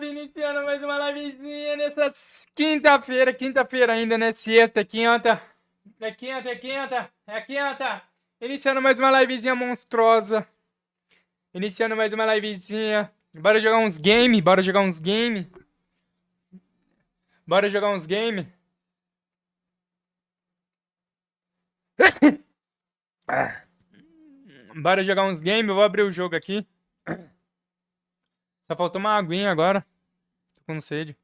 Iniciando mais uma livezinha nessa quinta-feira ainda, né? Sexta, quinta. É quinta. Iniciando mais uma livezinha monstruosa. Iniciando mais uma livezinha. Bora jogar uns game. Bora jogar uns game. Bora jogar uns game. Eu vou abrir o jogo aqui. Só faltou uma aguinha agora. Tô com sede.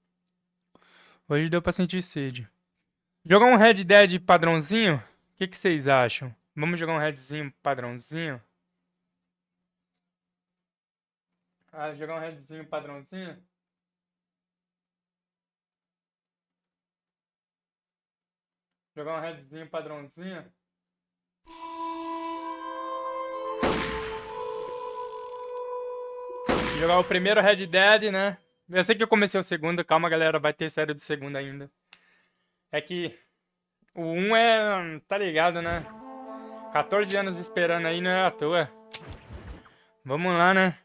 Hoje deu pra sentir sede. Jogar um Red Dead padrãozinho? O que vocês acham? Vamos jogar um Redzinho padrãozinho? Jogar um Redzinho padrãozinho? Jogar um Redzinho padrãozinho? Jogar o primeiro Red Dead, né? Eu sei que eu comecei o segundo, calma galera, vai ter série do segundo ainda. É que o 1 é, tá ligado, né? 14 anos esperando aí, não é à toa. Vamos lá, né?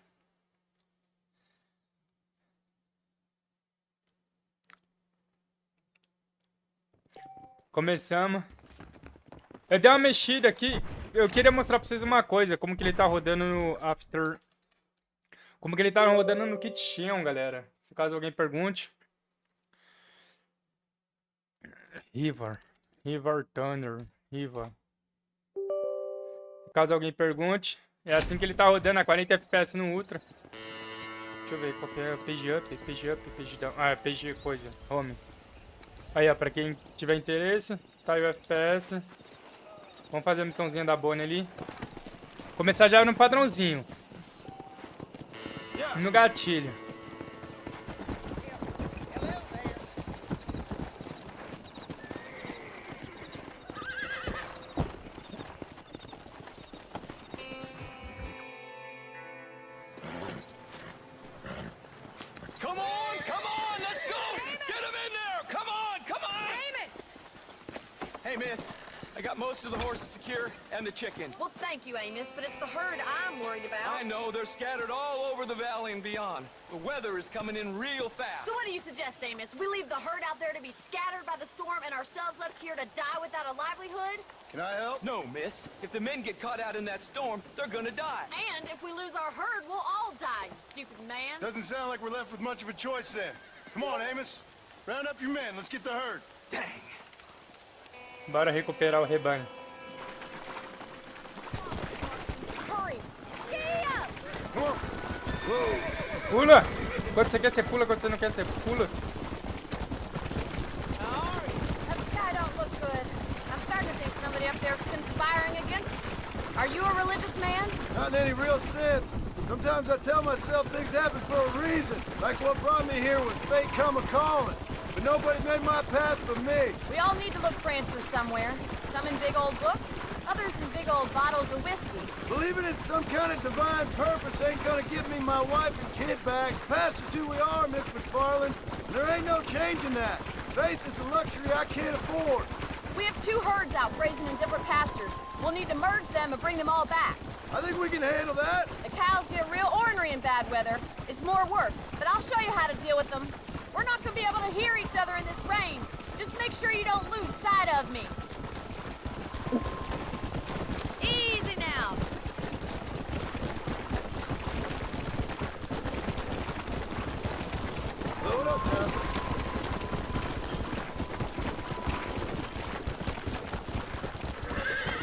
Começamos. Eu dei uma mexida aqui. Eu queria mostrar pra vocês uma coisa. Como que ele tá rodando no After... Como que ele tá rodando no kit Xeon, galera. Se caso alguém pergunte. River Thunder. Se caso alguém pergunte. É assim que ele tá rodando, a 40 FPS no Ultra. Deixa eu ver qual que é. Page up, page down. É page coisa. Home. Aí, ó, pra quem tiver interesse. Tá aí o FPS. Vamos fazer a missãozinha da Bonnie ali. Começar já no padrãozinho. No gatilho. Most of the horses secure, and the chickens. Well, thank you, Amos, but it's the herd I'm worried about. I know, they're scattered all over the valley and beyond. The weather is coming in real fast. So what do you suggest, Amos? We leave the herd out there to be scattered by the storm and ourselves left here to die without a livelihood? Can I help? No, miss. If the men get caught out in that storm, they're gonna die. And if we lose our herd, we'll all die, you stupid man. Doesn't sound like we're left with much of a choice then. Come on, Amos. Round up your men. Let's get the herd. Dang. Bora recuperar o rebanho. Pula! Quando você quer, você pula. Quando você não quer, você pula. That sky don't look good. I'm starting to think somebody up there's conspiring against us. Are you a religious man? Not in any real sense. Sometimes I tell myself things happen for a reason. Like what brought me here was fate come a-calling. But nobody made my path for me. We all need to look for answers somewhere. Some in big old books, others in big old bottles of whiskey. Believing in some kind of divine purpose ain't gonna give me my wife and kid back. Past is who we are, Miss McFarland. And there ain't no changing that. Faith is a luxury I can't afford. We have two herds out grazing in different pastures. We'll need to merge them and bring them all back. I think we can handle that. The cows get real ornery in bad weather. It's more work, but I'll show you how to deal with them. We're not gonna be able to hear each other in this rain. Just make sure you don't lose sight of me. Easy now. Load up now.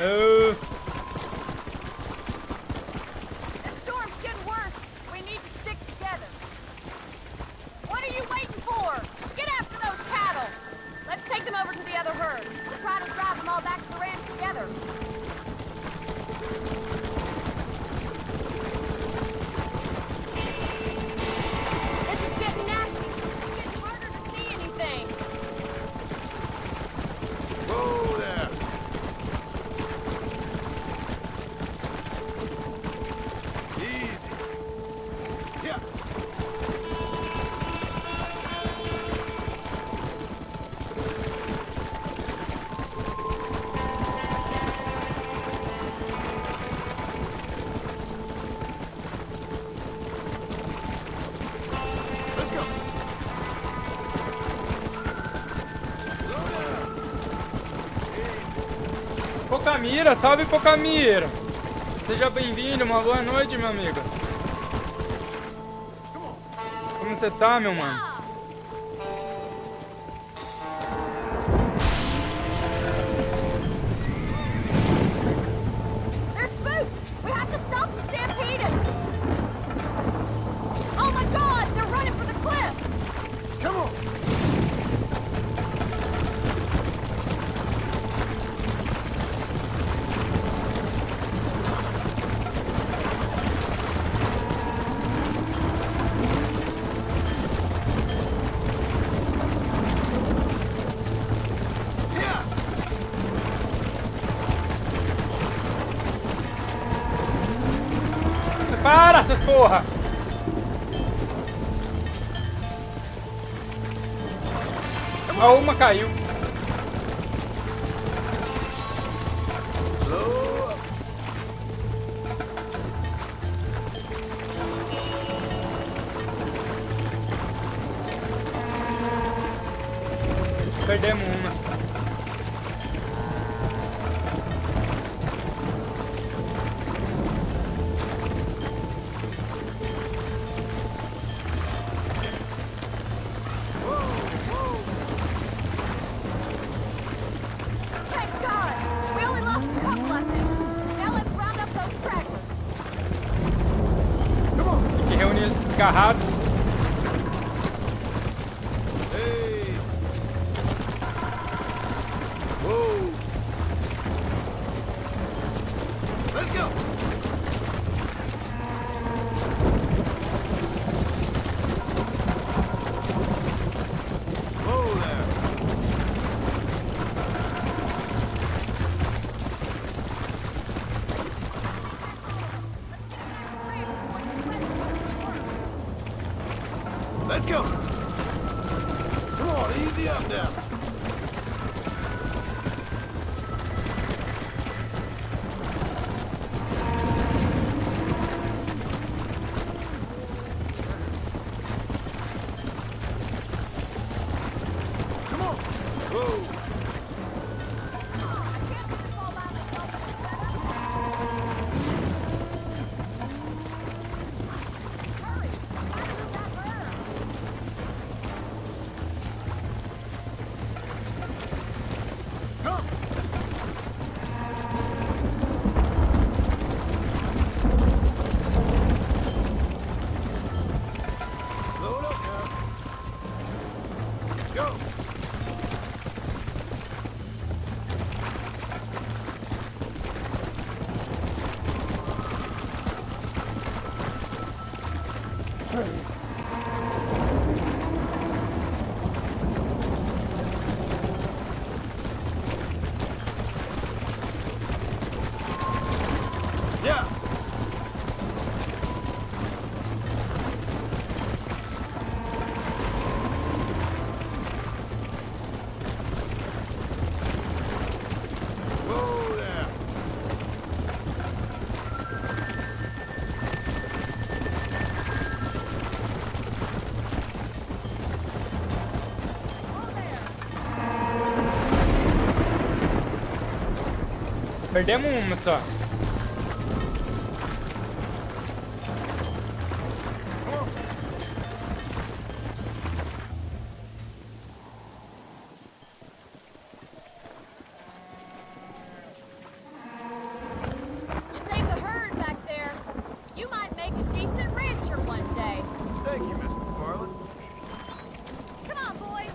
Oh. The storm's getting worse. We need to stick together. What are you waiting for? Get after those cattle. Let's take them over to the other herd. We'll try to drive them all back to the ranch together. This is getting nasty. It's getting harder to see anything. Whoa there. Easy. Yeah. Pocamira, salve Pocamira. Seja bem-vindo, uma boa noite, meu amigo. Como você tá, meu mano? There's spooks! We have to stop the stampede! Oh my god! They're running for the cliff! Come on! Para, essas porra! Ah, uma caiu. Slow up. Perdemos uma. Thank God! We only lost a couple, I think. Now let's round up those stragglers. Come on. Tem que reunir os garrados. Hey. Whoa. Let's go. Whoa there. Let's go. Come on, easy up now. Come on. Whoa. Come. Load up now. Go. Yeah. Whoa there. Perdemos uma só. Come on. You saved the herd back there. You might make a decent rancher one day. Thank you, Miss McFarland. Come on, boys.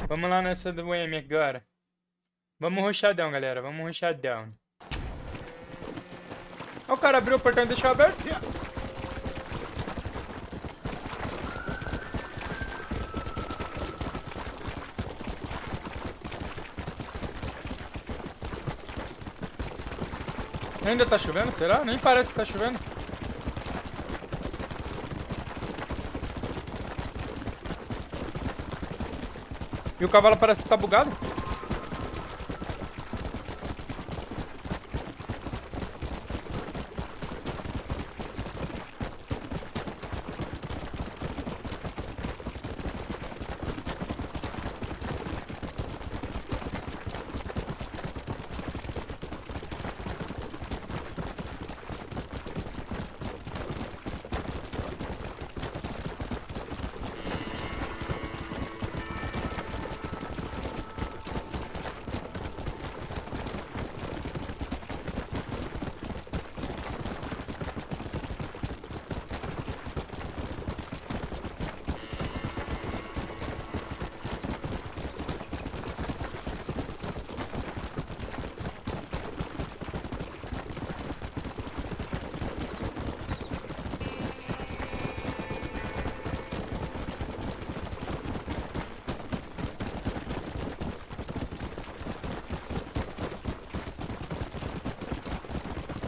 Vamos lá nessa do M agora. Vamos rushadão, galera. Vamos rushadão. Ó, o cara abriu o portão e deixou aberto. Yeah. Ainda tá chovendo, será? Nem parece que tá chovendo. E o cavalo parece que tá bugado.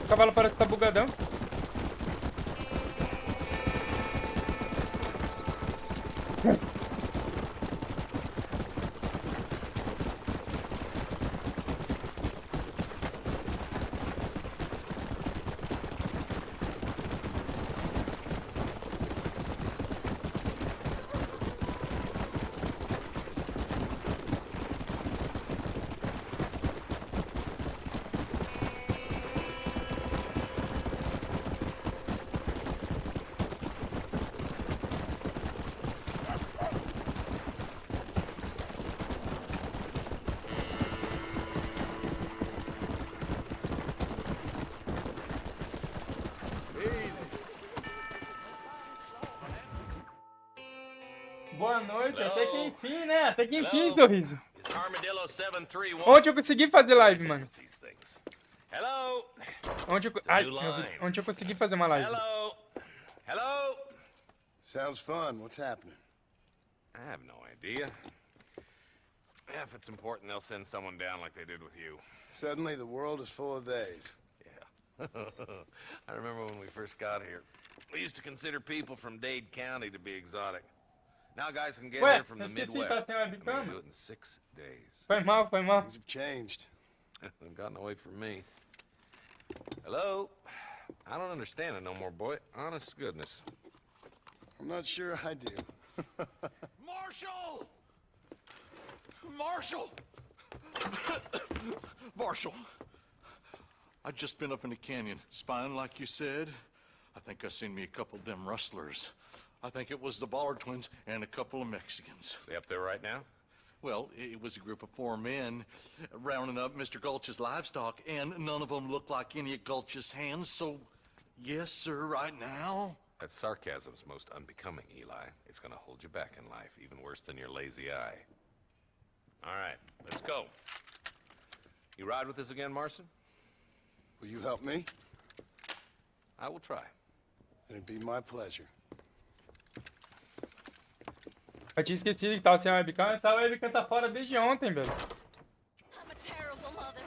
O cavalo parece que tá bugadão. Boa noite, até que enfim, né? Até que enfim, sorriso. Ontem eu consegui fazer live, mano. Ontem eu consegui fazer uma live. Hello? Sounds fun. What's happening? I have no idea. If it's important, they'll send someone down like they did with you. Suddenly the world is full of theys. Yeah. I remember when we first got here. We used to consider people from Dade County to be exotic. Now guys can get here from the Midwest. And we can do it in 6 days. Foi mal. Things have changed. They've gotten away from me. Hello? I don't understand it no more, boy. Honest to goodness. I'm not sure I do. Marshall! Marshall! Marshall! I just been up in the canyon, spying like you said. I think I seen me a couple of them rustlers. I think it was the Ballard twins and a couple of Mexicans. They up there right now? Well, it was a group of 4 men rounding up Mr. Gulch's livestock, and none of them looked like any of Gulch's hands, so yes, sir, right now. That sarcasm's most unbecoming, Eli. It's gonna hold you back in life, even worse than your lazy eye. All right, let's go. You ride with us again, Marson? Will you help me? I will try. It'd be my pleasure. Eu tinha esquecido que tava sem webcam. Essa webcam tá fora desde ontem, velho. I'm a terrible mother.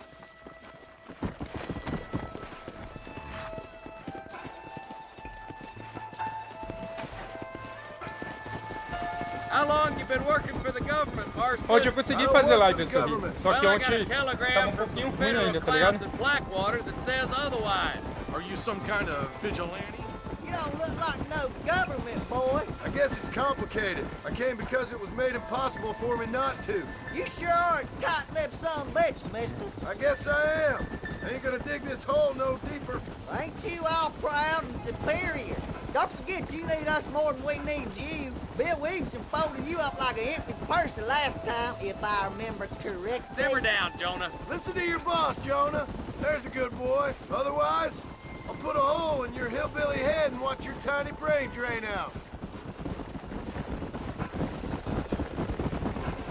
How long you been working for the government, Marson? Hoje eu consegui fazer live, sorriso. Só que ontem tava um pouquinho ruim ainda, tá ligado? Blackwater that says otherwise. Are you some kind of vigilante? You don't look like no government, boy. I guess it's complicated. I came because it was made impossible for me not to. You sure are a tight-lipped son of a bitch, mister. I guess I am. I ain't gonna dig this hole no deeper. Ain't you all proud and superior? Don't forget you need us more than we need you. Bill Williamson folded you up like an empty person last time, if I remember correctly. Simmer down, Jonah. Listen to your boss, Jonah. There's a good boy. Otherwise, I'll put a hole in your hillbilly head and watch your tiny brain drain out.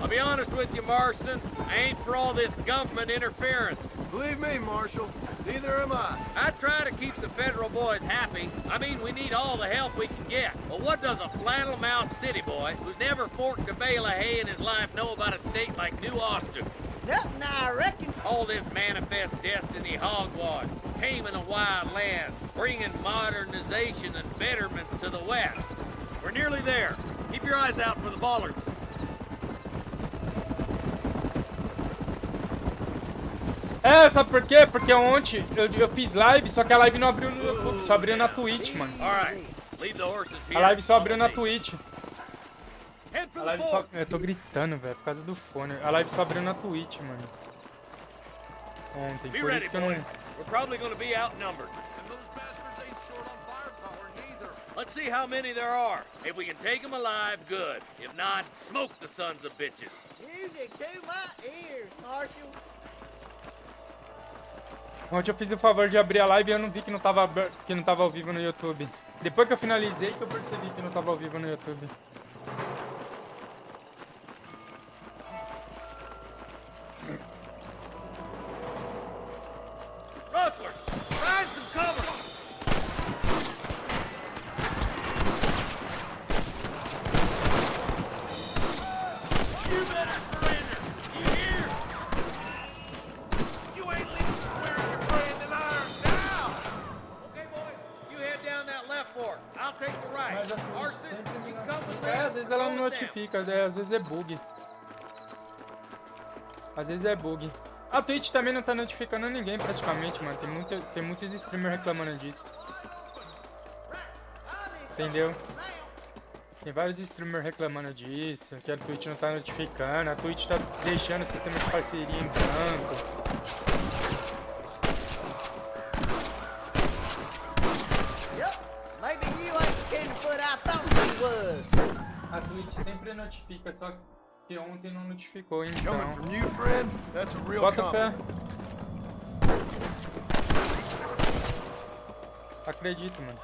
I'll be honest with you, Marson. I ain't for all this government interference. Believe me, Marshal, neither am I. I try to keep the federal boys happy. I mean, we need all the help we can get. But what does a flannel-mouthed city boy who's never forked a bale of hay in his life know about a state like New Austin? Nothing, I reckon. All this manifest destiny hogwash, taming of wild lands, bringing modernization and betterments to the West. We're nearly there. Keep your eyes out for the Ballards. É, sabe por quê? Porque ontem eu fiz live, só que a live não abriu no YouTube, só abriu na Twitch, mano. A live só abriu na Twitch. A live só... Eu tô gritando, velho, por causa do fone. A live só abriu na Twitch, mano. Ontem, por isso que eu não... We're probably gonna be outnumbered. And those bastards ain't short on firepower neither. Let's see how many there are. If we can take them alive, good. If not, smoke the sons of bitches. Music to my ears, Marshal. Ontem eu fiz o favor de abrir a live e eu não vi que não tava ao vivo no YouTube. Depois que eu finalizei que eu percebi que não tava ao vivo no YouTube. Rustler, find some cover! You better surrender! You hear? You ain't leaving square in your brand and iron now! notifica, né? Às vezes é bug. Às vezes é bug. A Twitch também não tá notificando ninguém praticamente, mano. Tem muitos streamers reclamando disso. Entendeu? Tem vários streamers reclamando disso, que a Twitch não tá notificando, a Twitch tá deixando o sistema de parceria em branco. A Twitch sempre notifica, só que ontem não notificou, então... Bota fé. Acredito, mano.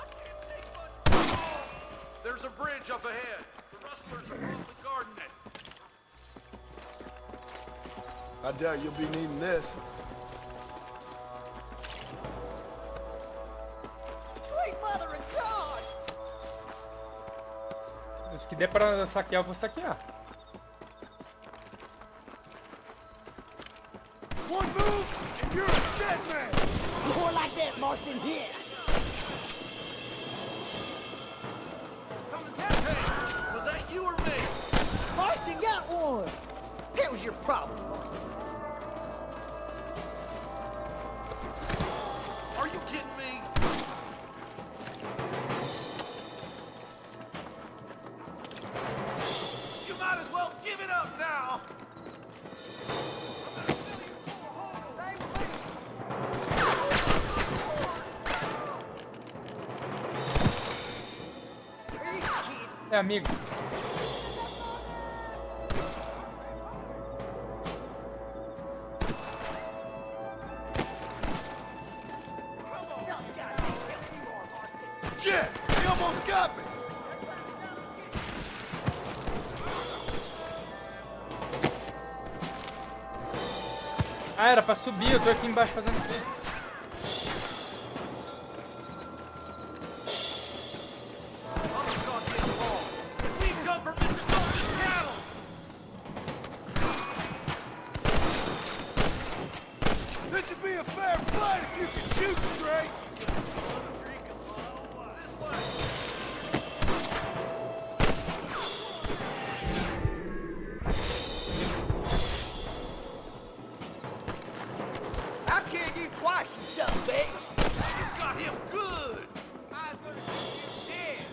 There's a bridge up ahead. The rustlers are probably guarding it. I doubt you'll be needing this. Sweet mother of God! Os que der pra saquear, eu vou saquear. One move, and you're a dead man. More like that, Marston here. Hey, was that you or me? Marston got one. What was your problem? Are you kidding me? You might as well give it up now. É, amigo. Shit, he almost got me. Ah, era pra subir, eu tô aqui embaixo fazendo o quê? This should be a fair fight if you can shoot straight. I'll kill you twice, you son of a bitch. You got him good. I was gonna shoot you dead.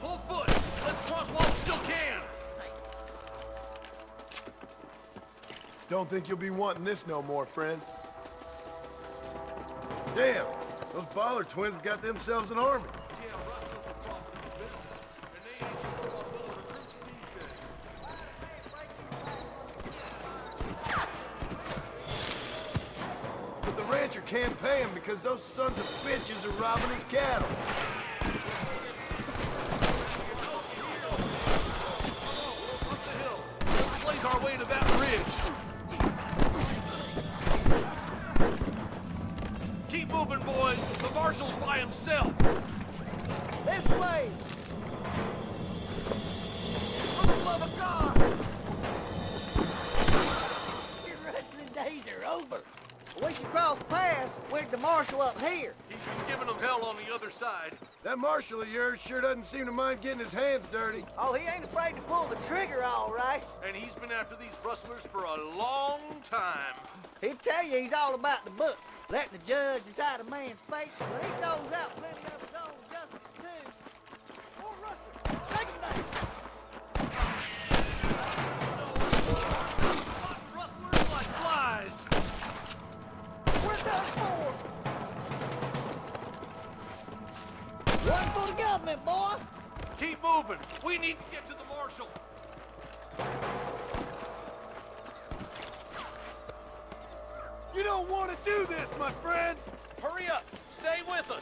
Full foot. Let's cross while we still can. Don't think you'll be wanting this no more, friend. Damn, those Baller twins have got themselves an army. But the rancher can't pay him because those sons of bitches are robbing his cattle. Let's blaze our way to that ridge. Keep moving, boys. The marshal's by himself. This way. For the love of God. Your wrestling days are over. We should cross past with the marshal up here. He's been giving them hell on the other side. That marshal of yours sure doesn't seem to mind getting his hands dirty. Oh, he ain't afraid to pull the trigger, all right. And he's been after these rustlers for a long time. He'll tell you he's all about the book, letting the judge decide a man's fate, but he throws out plenty of his own justice, too. More rustlers, take him back. Rustlers like flies. We're done for. Run for the government, boy. Keep moving. We need to get to the marshal. You don't want to do this, my friend. Hurry up. Stay with us.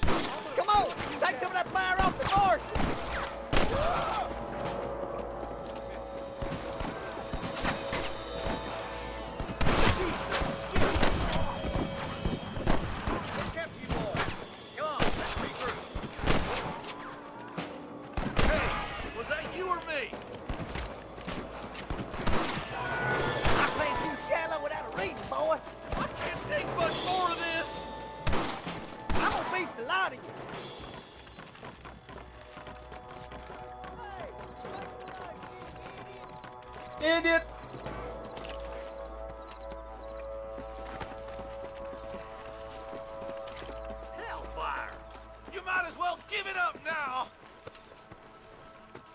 Come on, take some of that fire off the marshal. idiot! Hellfire! You might as well give it up now!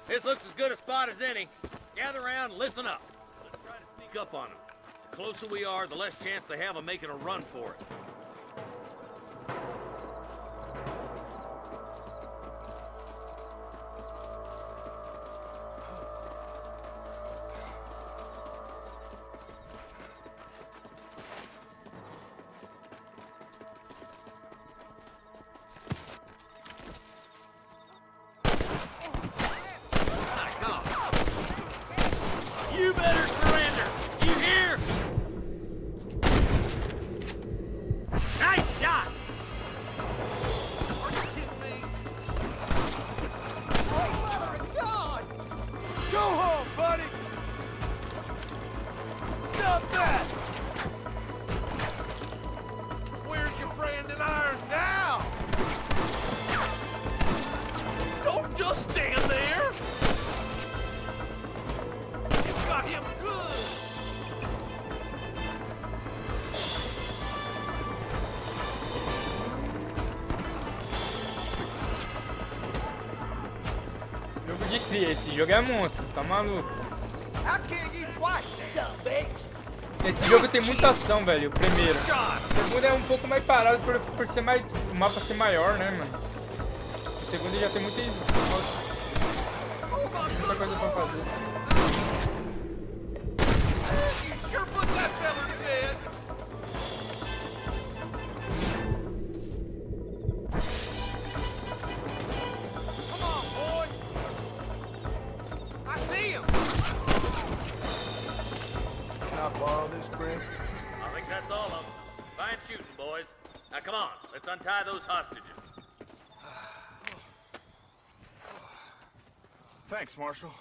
This looks as good a spot as any. Gather around and listen up. Let's try to sneak up on them. The closer we are, the less chance they have of making a run for it. You better surrender! You hear? Nice shot! Are you kidding me? Oh, mother of God! Go home, buddy! Stop that! Where's your branding iron now? Don't just stand there! You got him good! Jogo de cria, esse jogo é monstro, tá maluco? How can you twice, son of a bitch? Esse jogo tem muita ação, velho, o primeiro. O segundo é um pouco mais parado por ser mais... o mapa ser maior, né, mano? O segundo já tem muita coisa pra fazer. You sure put that fella to bed! Come on, boy! I see him! Can I borrow this brick? I think that's all of them. Fine shooting, boys. Now come on, let's untie those hostages. Thanks, Marshal.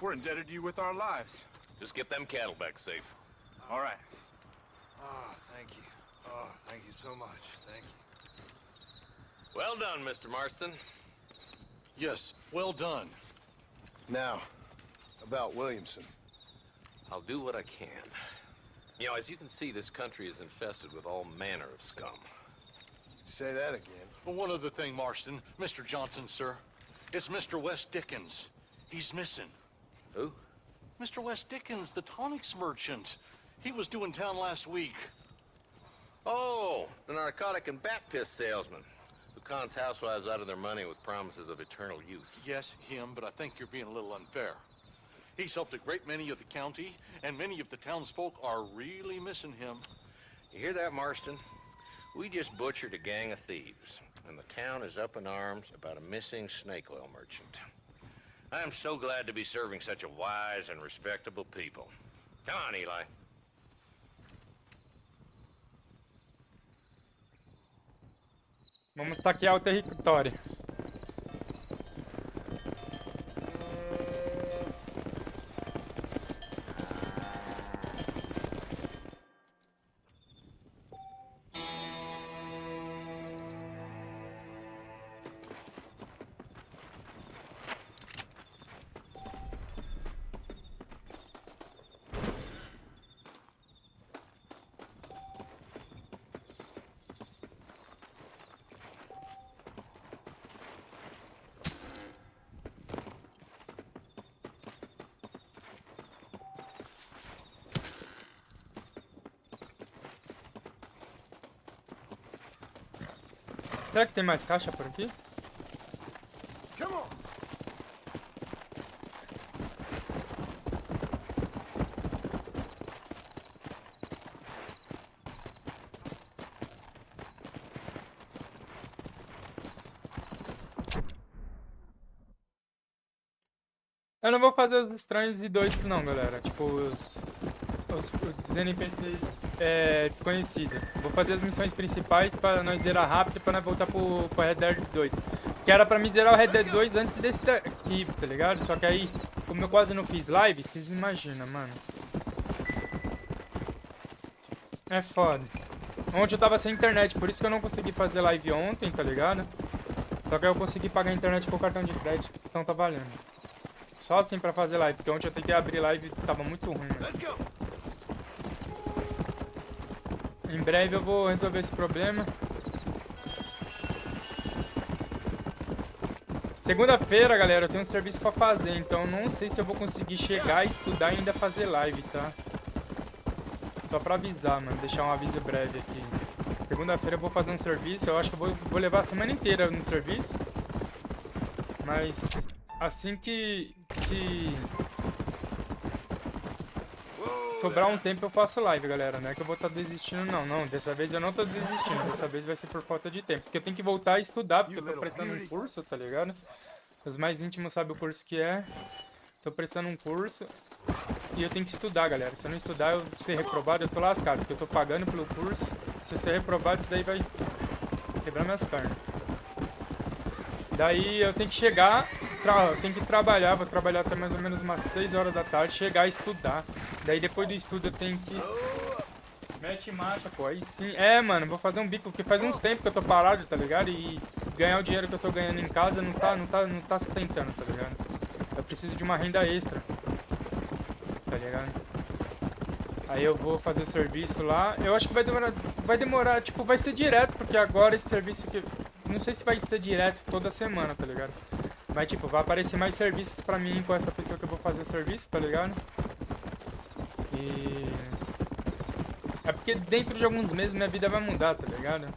We're indebted to you with our lives. Just get them cattle back safe. All right. Oh, thank you. Oh, thank you so much. Thank you. Well done, Mr. Marston. Yes, well done. Now, about Williamson. I'll do what I can. You know, as you can see, this country is infested with all manner of scum. Say that again. Well, one other thing, Marston. Mr. Johnson, sir. It's Mr. Wes Dickens. He's missing. Who? Mr. Wes Dickens, the tonics merchant. He was due in town last week. Oh, the narcotic and bat piss salesman who cons housewives out of their money with promises of eternal youth. Yes, him, but I think you're being a little unfair. He's helped a great many of the county, and many of the townsfolk are really missing him. You hear that, Marston? We just butchered a gang of thieves, and the town is up in arms about a missing snake oil merchant. I am so glad to be serving such a wise and respectable people. Come on, Eli. Vamos taquear o território. Será que tem mais caixa por aqui? Come on! Eu não vou fazer os estranhos e dois não, galera. Tipo, os NPCs desconhecidos. Vou fazer as missões principais pra nós zerar rápido e pra nós voltar pro Red Dead 2. Que era pra mim zerar o Red Dead 2 antes desse daqui, tá ligado? Só que aí, como eu quase não fiz live, vocês imaginam, mano. É foda. Ontem eu tava sem internet, por isso que eu não consegui fazer live ontem, tá ligado? Só que aí eu consegui pagar a internet com o cartão de crédito, então tá valendo. Só assim pra fazer live, porque ontem eu tentei abrir live e tava muito ruim, mano. Let's go. Em breve eu vou resolver esse problema. Segunda-feira, galera, eu tenho um serviço pra fazer, então não sei se eu vou conseguir chegar, estudar e ainda fazer live, tá? Só pra avisar, mano, deixar um aviso breve aqui. Segunda-feira eu vou fazer um serviço, eu acho que eu vou levar a semana inteira no serviço. Mas assim que sobrar um tempo eu faço live, galera. Não é que eu vou estar desistindo, não. Não, dessa vez eu não tô desistindo. Dessa vez vai ser por falta de tempo. Porque eu tenho que voltar a estudar, porque eu tô prestando um curso, tá ligado? Os mais íntimos sabem o curso que é. Tô prestando um curso e eu tenho que estudar, galera. Se eu não estudar, eu ser reprovado, eu tô lascado. Porque eu tô pagando pelo curso. Se eu ser reprovado, isso daí vai quebrar minhas pernas. Daí eu tenho que chegar, eu tenho que trabalhar, vou trabalhar até mais ou menos umas 6 horas da tarde, chegar e estudar. Daí depois do estudo eu tenho que... Mete marcha, pô, aí sim. É, mano, vou fazer um bico, porque faz uns tempos que eu tô parado, tá ligado? E ganhar o dinheiro que eu tô ganhando em casa não tá sustentando, tá ligado? Eu preciso de uma renda extra, tá ligado? Aí eu vou fazer o serviço lá. Eu acho que vai demorar, tipo, vai ser direto, porque agora esse serviço que... Não sei se vai ser direto toda semana, tá ligado? Mas, tipo, vai aparecer mais serviços pra mim com essa pessoa que eu vou fazer o serviço, tá ligado? E... É porque dentro de alguns meses minha vida vai mudar, tá ligado?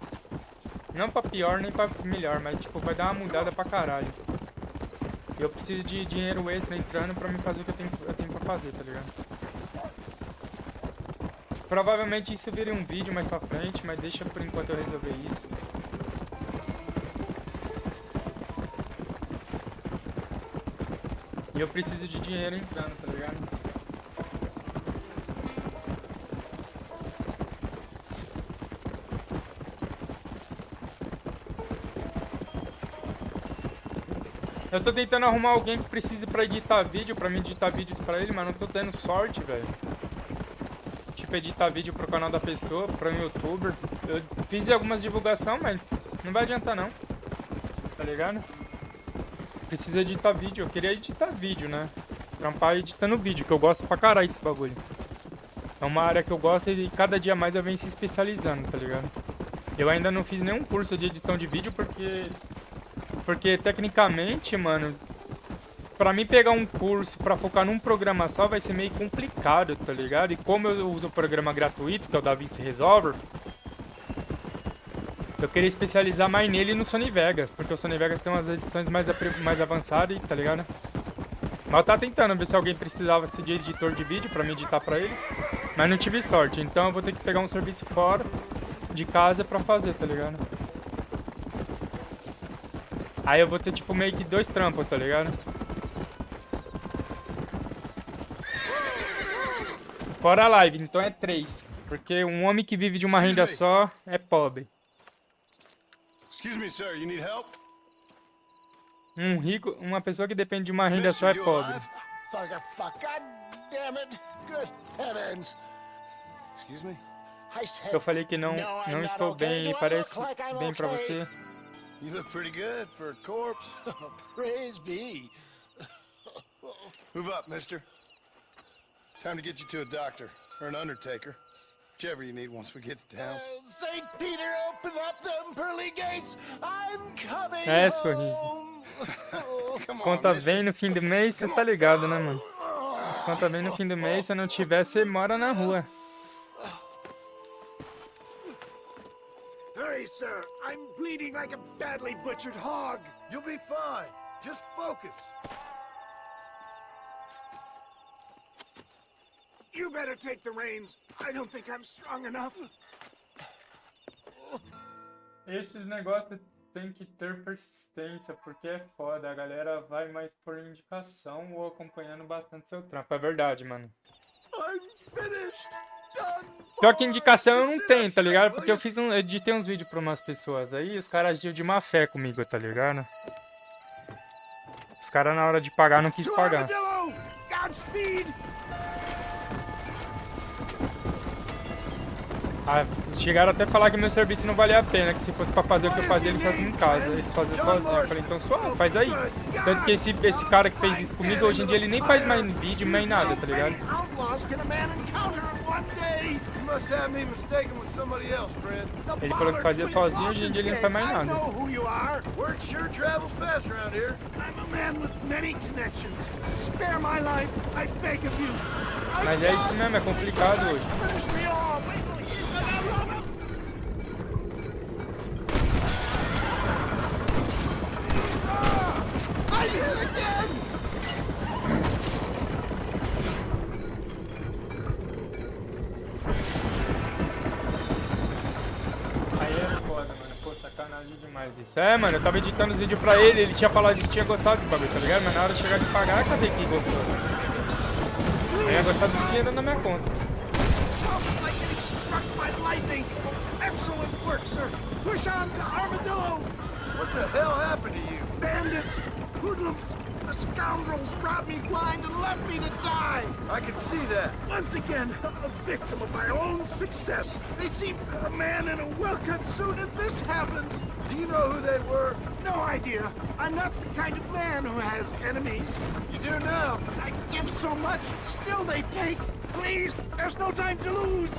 Não pra pior, nem pra melhor, mas, tipo, vai dar uma mudada pra caralho. E eu preciso de dinheiro extra entrando pra me fazer o que eu tenho pra fazer, tá ligado? Provavelmente isso vira um vídeo mais pra frente, mas deixa por enquanto eu resolver isso. E eu preciso de dinheiro entrando, tá ligado? Eu tô tentando arrumar alguém que precise pra editar vídeo, pra mim editar vídeos pra ele, mas não tô tendo sorte, velho. Tipo, editar vídeo pro canal da pessoa, pra um youtuber. Eu fiz algumas divulgações, mas não vai adiantar não. Tá ligado? Precisa editar vídeo, eu queria editar vídeo, né? Trampar editando vídeo, que eu gosto pra caralho desse bagulho. É uma área que eu gosto e cada dia mais eu venho se especializando, tá ligado? Eu ainda não fiz nenhum curso de edição de vídeo porque tecnicamente, mano, pra mim pegar um curso pra focar num programa só vai ser meio complicado, tá ligado? E como eu uso o programa gratuito, que é o DaVinci Resolver, eu queria especializar mais nele e no Sony Vegas, porque o Sony Vegas tem umas edições mais avançadas, tá ligado? Mas eu tava tentando ver se alguém precisava ser de editor de vídeo pra me editar pra eles, mas não tive sorte, então eu vou ter que pegar um serviço fora de casa pra fazer, tá ligado? Aí eu vou ter tipo meio que 2 trampos, tá ligado? Fora a live, então é 3, porque um homem que vive de uma renda só é pobre. Excuse me, sir. You need help? Um rico, uma pessoa que depende de uma renda só é pobre. Fuck. God damn it. Good heavens. Excuse me? Eu falei que não estou bem e parece bem pra você. You look pretty good for a corpse. Praise be. Move up, mister. Time to get you to a doctor or an undertaker. Whichever you need once we get to town. St. Peter, open up them pearly gates. I'm coming É, sorriso. As contas vem no fim do mês, você tá ligado, né, mano? As contas vem no fim do mês, se não tiver, você mora na rua. Hurry, sir. I'm bleeding like a badly butchered hog. You'll be fine. Just focus. You better take the reins. I don't think I'm strong enough. Esses negócios tem que ter persistência, porque é foda. A galera vai mais por indicação ou acompanhando bastante seu trampo. É verdade, mano. I'm finished. Done. Pior que indicação eu não tenho, tá ligado? Porque eu editei uns vídeos pra umas pessoas aí e os caras agiam de má fé comigo, tá ligado? Os caras na hora de pagar não quis pagar. Ah, chegaram até a falar que meu serviço não valia a pena, que se fosse pra fazer o que eu fazia, eles faziam em casa. Eles faziam sozinhos. Eu falei, então suave, faz aí. Tanto que esse cara que fez isso comigo, hoje em dia ele nem faz mais vídeo, nem nada, tá ligado? Ele falou que fazia sozinho, hoje em dia ele não faz mais nada. Mas é isso mesmo, é complicado hoje. Aí é foda, mano. Pô, sacanagem demais isso. É, mano, eu tava editando os vídeos pra ele tinha falado que tinha gostado do bagulho, tá ligado? Mas na hora de chegar de pagar, cadê quem gostou? Aí ia gostar do dinheiro na minha conta. Excellent work, sir. Push on to Armadillo. What the hell happened to you? Bandits, hoodlums, the scoundrels robbed me blind and left me to die. I can see that. Once again, a victim of my own success. They seem a man in a well-cut suit and this happens. Do you know who they were? No idea. I'm not the kind of man who has enemies. You do now. I give so much, still they take. Please, there's no time to lose.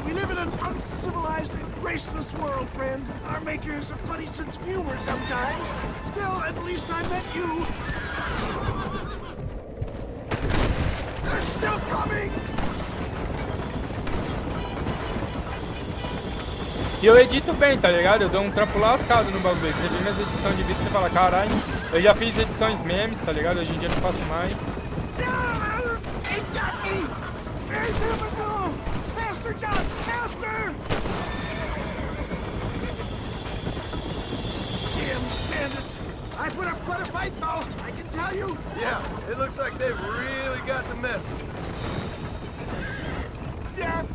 We live in an uncivilized and graceless world, friend. Our makers a funny sense of humor sometimes. Still, at least I met you. They're still coming! E eu edito bem, tá ligado? Eu dou um trampo lascado no bagulho. Você vê minhas edições de vídeo e você fala, caralho, eu já fiz edições memes, tá ligado? Hoje em dia eu não faço mais. He got me! There's Havit! Faster, John! Faster! Damn bandits! I put up quite a fight, though, I can tell you! Yeah, it looks like they've really got the message. Death,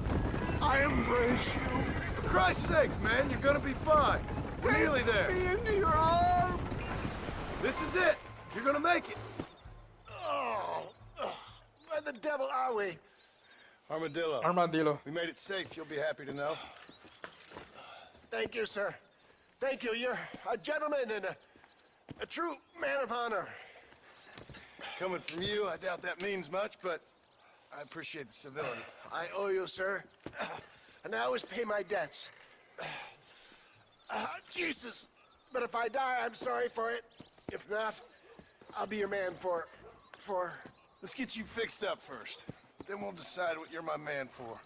I embrace you. For Christ's sakes, man, you're gonna be fine. We're nearly there. Take me into your arms! This is it. You're gonna make it. Where the devil are we? Armadillo. Armadillo. We made it safe, you'll be happy to know. Thank you, sir. Thank you. You're a gentleman and a true man of honor. Coming from you, I doubt that means much, but I appreciate the civility. I owe you, sir. And I always pay my debts. Jesus. But if I die, I'm sorry for it. If not, I'll be your man for... Let's get you fixed up first. Then we'll decide what you're my man for.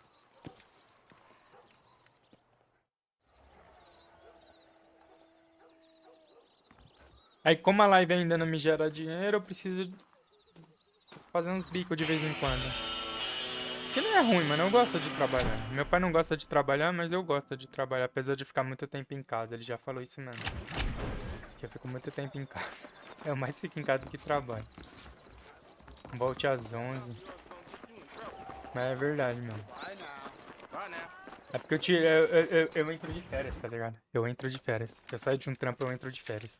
Aí como a live ainda não me gera dinheiro, eu preciso fazer uns bicos de vez em quando. Que não é ruim, mano, eu gosto de trabalhar. Meu pai não gosta de trabalhar, mas eu gosto de trabalhar, apesar de ficar muito tempo em casa. Ele já falou isso mesmo. Que eu fico muito tempo em casa. Eu mais fico em casa do que trabalho. Volte às 11. Mas é verdade, mano. É porque eu entro de férias, tá ligado? Eu entro de férias. Eu saio de um trampo, eu entro de férias.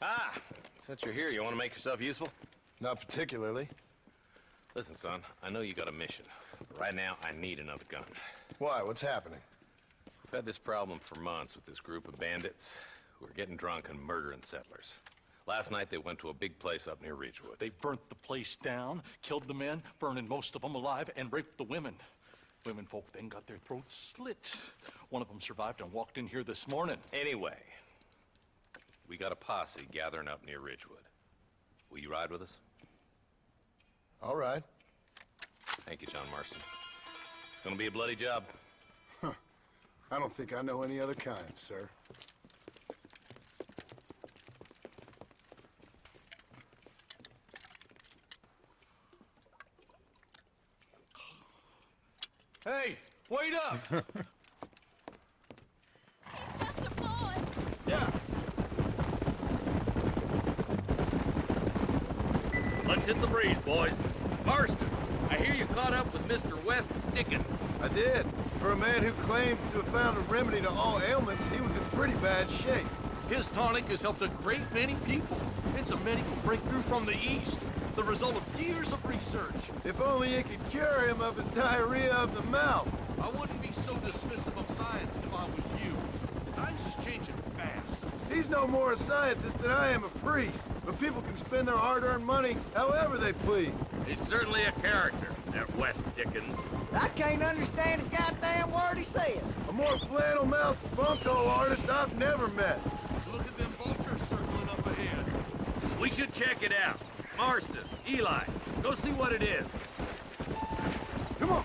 Ah, since you're here, you want to make yourself useful? Not particularly. Listen, son, I know you got a mission, but right now I need another gun. Why? What's happening? We've had this problem for months with this group of bandits who are getting drunk and murdering settlers. Last night they went to a big place up near Ridgewood. They burnt the place down, killed the men, burning most of them alive, and raped the women. Women folk then got their throats slit. One of them survived and walked in here this morning. Anyway, we got a posse gathering up near Ridgewood. Will you ride with us? All right. Thank you, John Marston. It's gonna be a bloody job. I don't think I know any other kind, sir. Hey, wait up! He's just a boy. Yeah. Let's hit the breeze, boys. Marston, I hear you caught up with Mr. West Dickens. I did. For a man who claims to have found a remedy to all ailments, he was in pretty bad shape. His tonic has helped a great many people. It's a medical breakthrough from the East. The result of years of research. If only it could cure him of his diarrhea of the mouth. I wouldn't be so dismissive of science if I was you. Times is changing fast. He's no more a scientist than I am a priest. But people can spend their hard-earned money however they please. He's certainly a character, that West Dickens. I can't understand a goddamn word he said. A more flannel-mouthed bunko artist I've never met. Look at them vultures circling up ahead. We should check it out. Marston, Eli, go see what it is. Come on.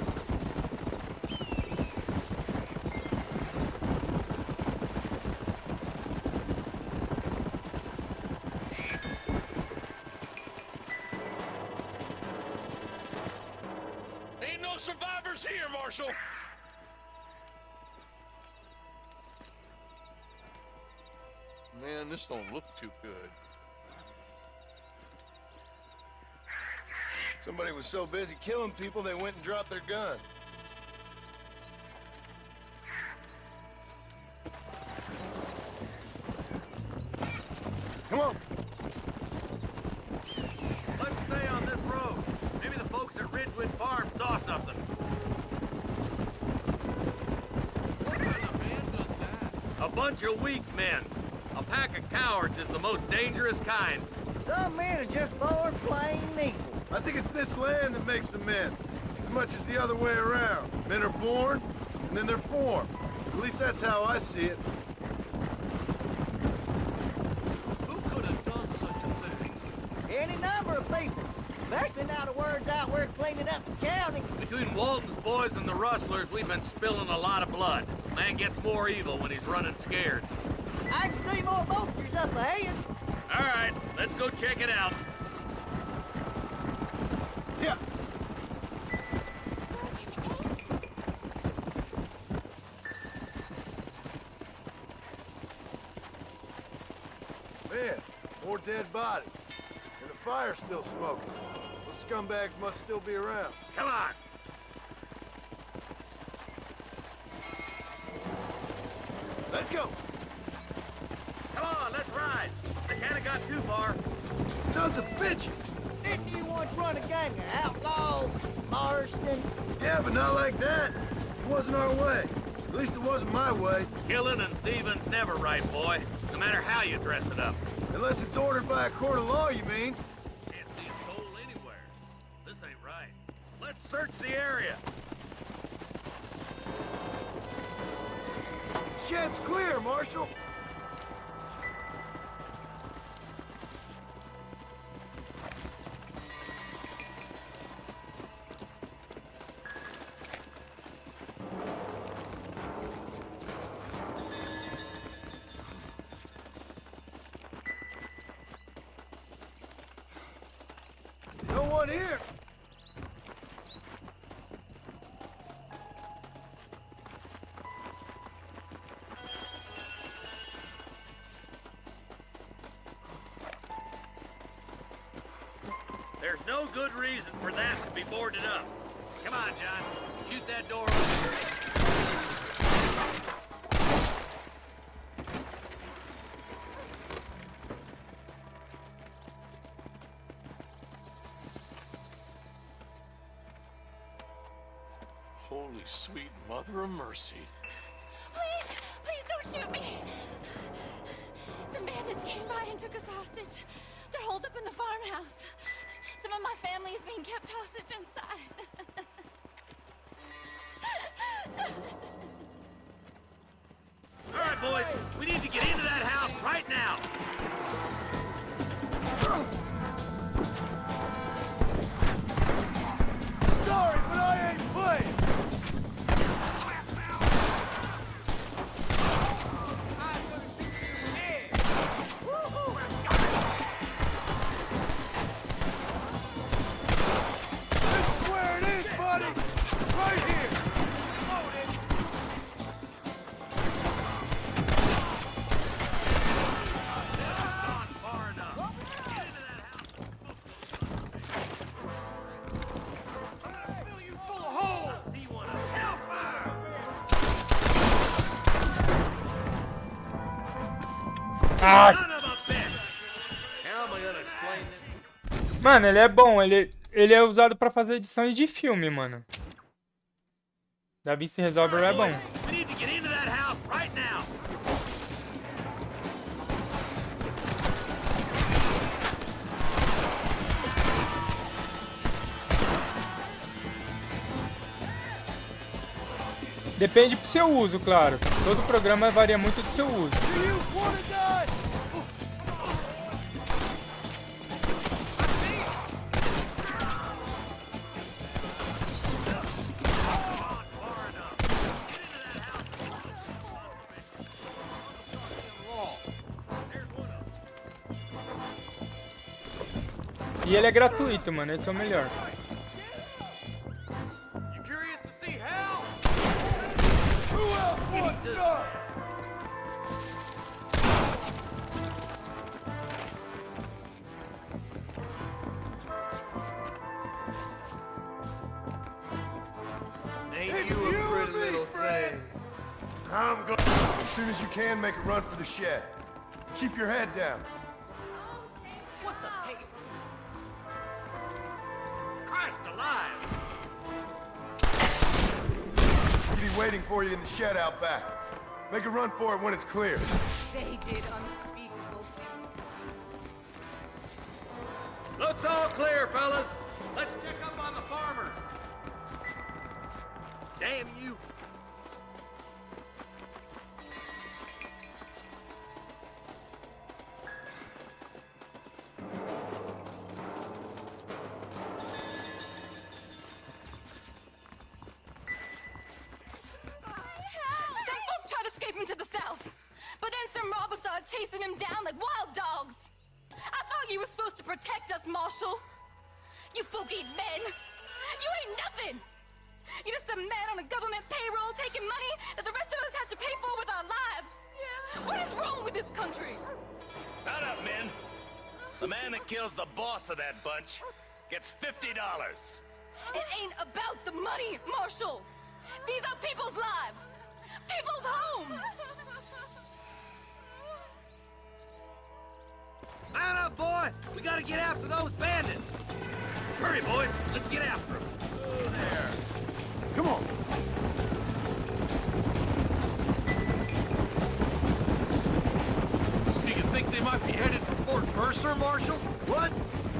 Ain't no survivors here, Marshal. Man, this don't look too good. Somebody was so busy killing people, they went and dropped their gun. Come on. Let's stay on this road. Maybe the folks at Ridgewood Farm saw something. What kind of man does that? A bunch of weak men. A pack of cowards is the most dangerous kind. Some men are just born plain evil. I think it's this land that makes the men, as much as the other way around. Men are born, and then they're formed. At least that's how I see it. Who could have done such a thing? Any number of people, especially now the word's out we're cleaning up the county. Between Walton's boys and the rustlers, we've been spilling a lot of blood. Man gets more evil when he's running scared. I can see more vultures up ahead. All right, let's go check it out. Yeah. Man, more dead bodies. And the fire's still smoking. Those scumbags must still be around. Come on. Let's go. Come on, let's ride. I can't have got too far. Sons of bitches. Didn't you once run a gang of outlaws, Marston? Yeah, but not like that. It wasn't our way. At least it wasn't my way. Killing and thieving's never right, boy. No matter how you dress it up. Unless it's ordered by a court of law, you mean? Can't see a soul anywhere. This ain't right. Let's search the area. Shed's clear, Marshal. No one here. There's no good reason for that to be boarded up. Come on, John. Shoot that door open. Holy sweet mother of mercy. Please don't shoot me. Some bandits came by and took us hostage. They're holed up in the farmhouse. Some of my family is being kept hostage inside. All right, boys. We need to get into that house right now. Sorry, but I ain't playing. This is where it is, buddy. Right here. Not far enough. Get into that house. Fill you full of holes! See one of them. Hellfire! Ah! Son of a bitch! How am I gonna explain this? Mano, ele é bom. Ele é usado pra fazer edições de filme, mano. DaVinci Resolver é bom. We need to get into that house right now. Depende do seu uso, claro. Todo programa varia muito do seu uso. E ele é gratuito, mano. Esse é o melhor. You curious to see hell? Ain't you a pretty little thing? I'm going. As soon as you can, make a run for the shed. Keep your head down. What the hell? Christ alive! He'll be waiting for you in the shed out back. Make a run for it when it's clear. They did unspeakable things. Looks all clear, fellas. Let's check up on the farmers. Damn you! Some folk tried to escape him to the south, but then some robbers started chasing him down like wild dogs. I thought you were supposed to protect us, Marshal. You folk ain't men. You ain't nothing. You're just a man on a government payroll taking money that the rest of us have to pay for with our lives. Yeah. What is wrong with this country? Shut up, men. The man that kills the boss of that bunch gets $50. It ain't about the money, Marshal. These are people's lives. People's homes. Man up, boy! We gotta get after those bandits! Hurry, boys! Let's get after them! Oh, there. Come on. Do you think they might be headed for Fort Mercer, Marshal? What?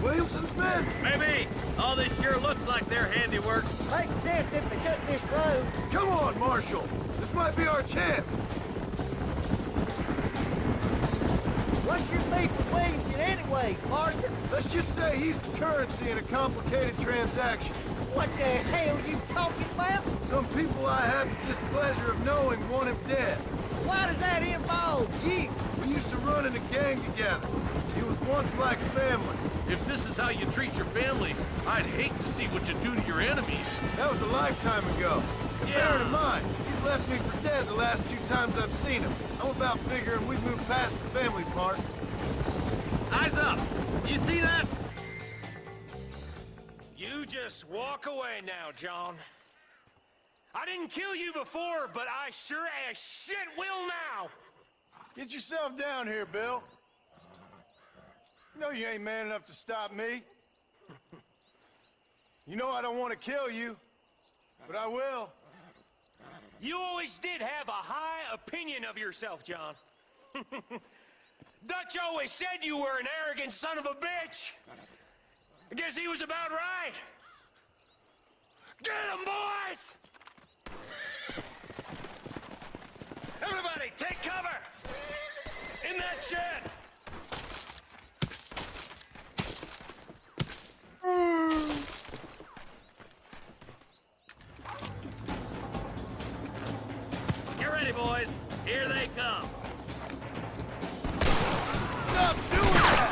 Williamson's men? Maybe! All this sure looks like their handiwork. Makes sense if they took this road. Come on, Marshal. This might be our chance. What's your beef with Williamson anyway, Marston? Let's just say he's the currency in a complicated transaction. What the hell you talking about? Some people I have the displeasure of knowing want him dead. Why does that involve you? We used to run in a gang together. He was once like family. If this is how you treat your family, I'd hate to see what you do to your enemies. That was a lifetime ago. Bear in mind, he's left me for dead the last 2 times I've seen him. I'm about figuring we've moved past the family part. Eyes up! You see that? You just walk away now, John. I didn't kill you before, but I sure as shit will now. Get yourself down here, Bill. You know you ain't man enough to stop me. You know I don't want to kill you, but I will. You always did have a high opinion of yourself, John. Dutch always said you were an arrogant son of a bitch. I guess he was about right. Get him, boys! Everybody, take cover! In that shed! Get ready, boys. Here they come. Stop doing that!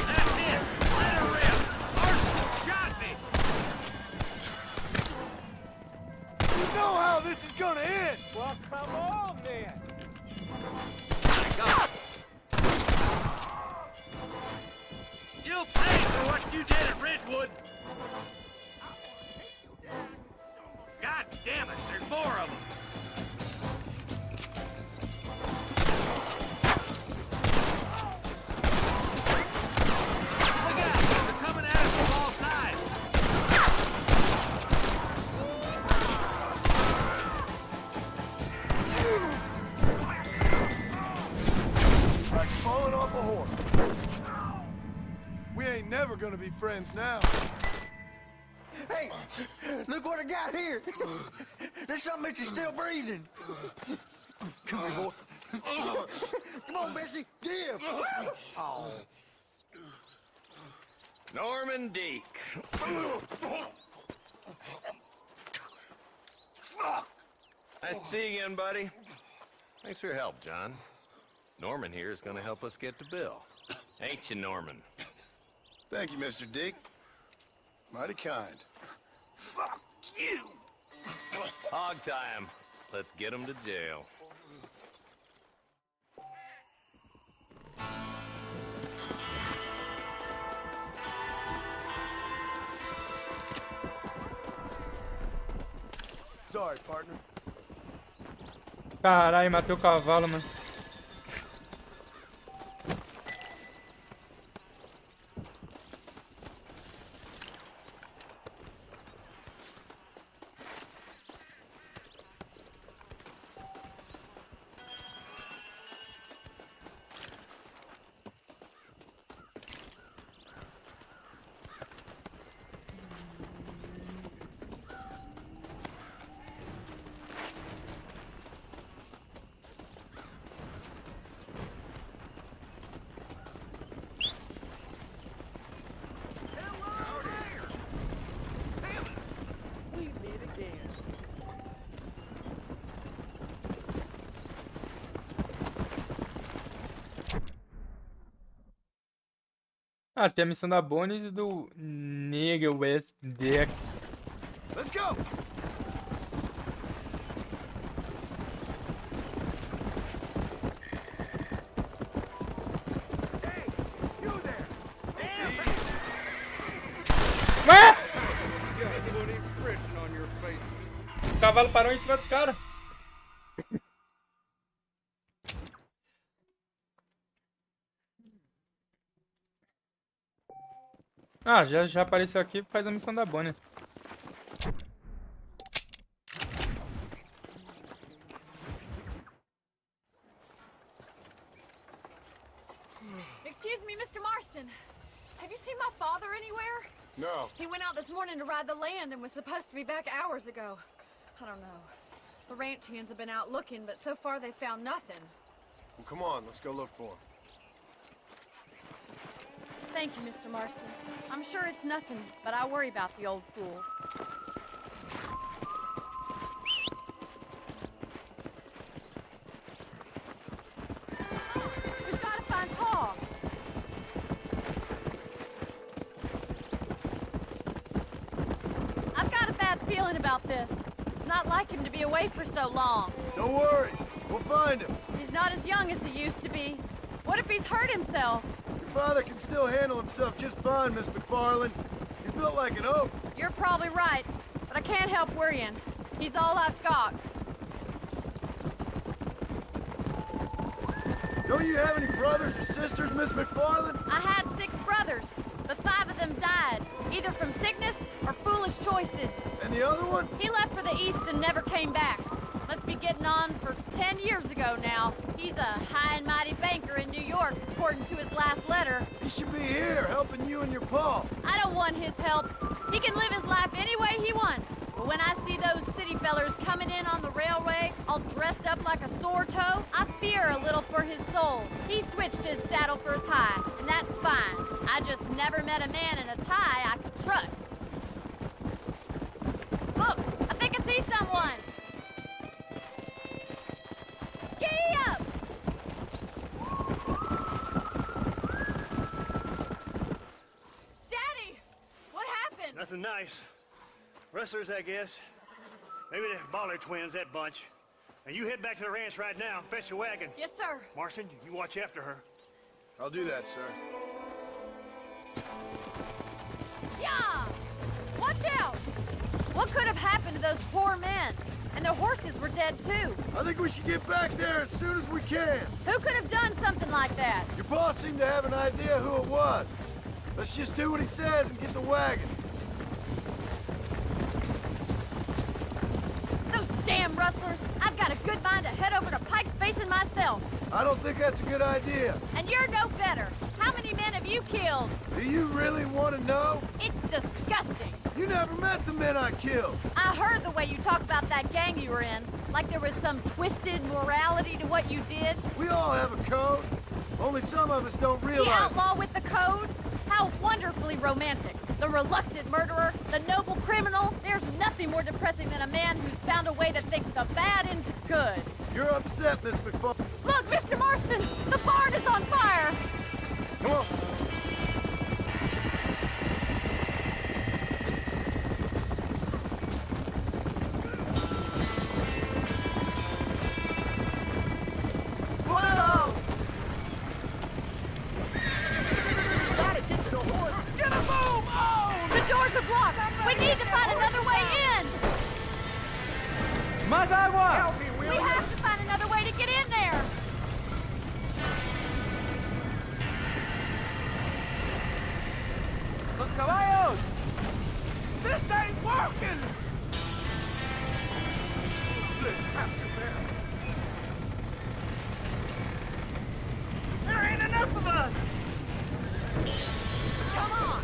That's it. Let her rip. Marston shot me. You know how this is gonna end! Well, come on, then. You'll pay for what you did at Ridgewood. God damn it, there's more of them. ain't never gonna be friends now. Hey, look what I got here. There's something that you're still breathing. Come here, boy. Come on, Bessie. Give. Oh. Norman Deek. Nice to see you again, buddy. Thanks for your help, John. Norman here is going to help us get to Bill. Ain't you, Norman? Thank you, Mr. Dick. Mighty kind. Fuck you! Hog time. Let's get him to jail. Sorry, partner. Caralho, matei o cavalo, mano. Ah, tem a missão da Bonnie e do Nigga with Dick. Let's go! Hey, you there! Ué! You got a funny expression on your face. O cavalo parou em cima dos caras. Ah, já apareceu aqui, faz a missão da Bonnie. Excuse me, Mr. Marston. Have you seen my father anywhere? No. He went out this morning to ride the land and was supposed to be back hours ago. I don't know. The ranch hands have been out looking, but so far they found nothing. Well, come on, let's go look for him. Thank you, Mr. Marston. I'm sure it's nothing, but I worry about the old fool. We've got to find Paul. I've got a bad feeling about this. It's not like him to be away for so long. Don't worry, we'll find him. He's not as young as he used to be. What if he's hurt himself? Your father can still handle himself just fine, Miss McFarland. He's built like an oak. You're probably right, but I can't help worrying. He's all I've got. Don't you have any brothers or sisters, Miss McFarland? I had 6 brothers, but 5 of them died, either from sickness or foolish choices. And the other one? He left for the East and never came back. Must be getting on for 10 years ago now. He's a high and mighty banker in New York, according to his last letter. He should be here, helping you and your pa. I don't want his help. He can live his life any way he wants. But when I see those city fellers coming in on the railway, all dressed up like a sore toe, I fear a little for his soul. He switched his saddle for a tie, and that's fine. I just never met a man in a tie I could trust. Look, I think I see someone. Giddy up! Daddy! What happened? Nothing nice. Rustlers, I guess. Maybe the Baller twins, that bunch. And you head back to the ranch right now and fetch the wagon. Yes, sir. Marston, you watch after her. I'll do that, sir. Yeah! Watch out! What could have happened to those poor men? And their horses were dead, too. I think we should get back there as soon as we can. Who could have done something like that? Your boss seemed to have an idea who it was. Let's just do what he says and get the wagon. Those damn rustlers! I've got a good mind to head over to Pike's Basin myself. I don't think that's a good idea. And you're no better. How many men have you killed? Do you really want to know? It's disgusting. You never met the men I killed. I heard the way you talk about that gang you were in, like there was some twisted morality to what you did. We all have a code. Only some of us don't realize. The outlaw with the code? How wonderfully romantic. The reluctant murderer, the noble criminal. There's nothing more depressing than a man who's found a way to think the bad into good. You're upset, Miss McFarland. Look, Mr. Marston, the barn is on fire. Come on. Más agua! We have to find another way to get in there. Los caballos! This ain't working! They're trapped in there. There ain't enough of us! Come on.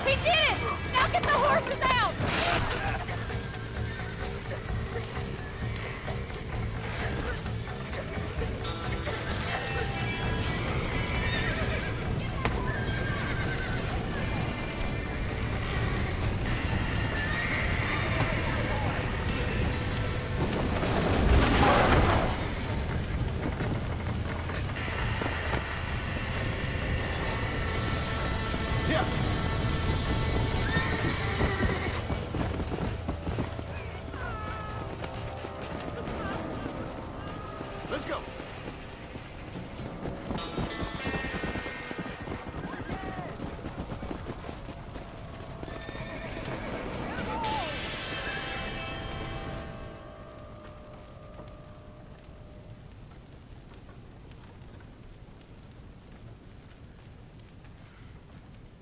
We did it! Now get the horses out! Let's go.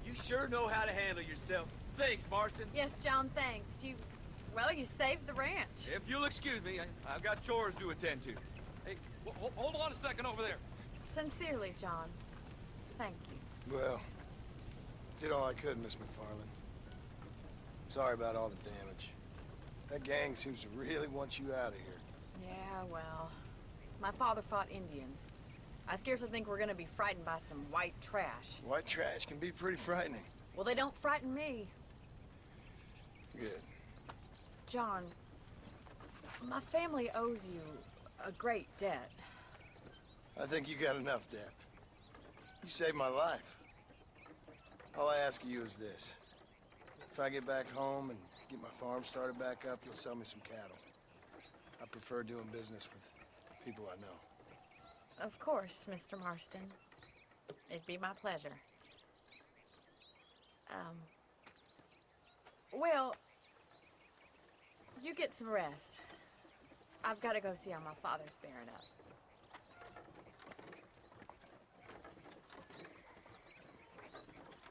You sure know how to handle yourself. Thanks, Marston. Yes, John, thanks. You saved the ranch. If you'll excuse me, I've got chores to attend to. Hey, hold on a second over there. Sincerely, John. Thank you. Well, did all I could, Miss McFarland. Sorry about all the damage. That gang seems to really want you out of here. Yeah, well, my father fought Indians. I scarcely think we're gonna be frightened by some white trash. White trash can be pretty frightening. Well, they don't frighten me. Good. John, my family owes you a great debt. I think you got enough debt. You saved my life. All I ask of you is this. If I get back home and get my farm started back up, you'll sell me some cattle. I prefer doing business with people I know. Of course, Mr. Marston. It'd be my pleasure. Well, you get some rest. I've got to go see how my father's bearing up.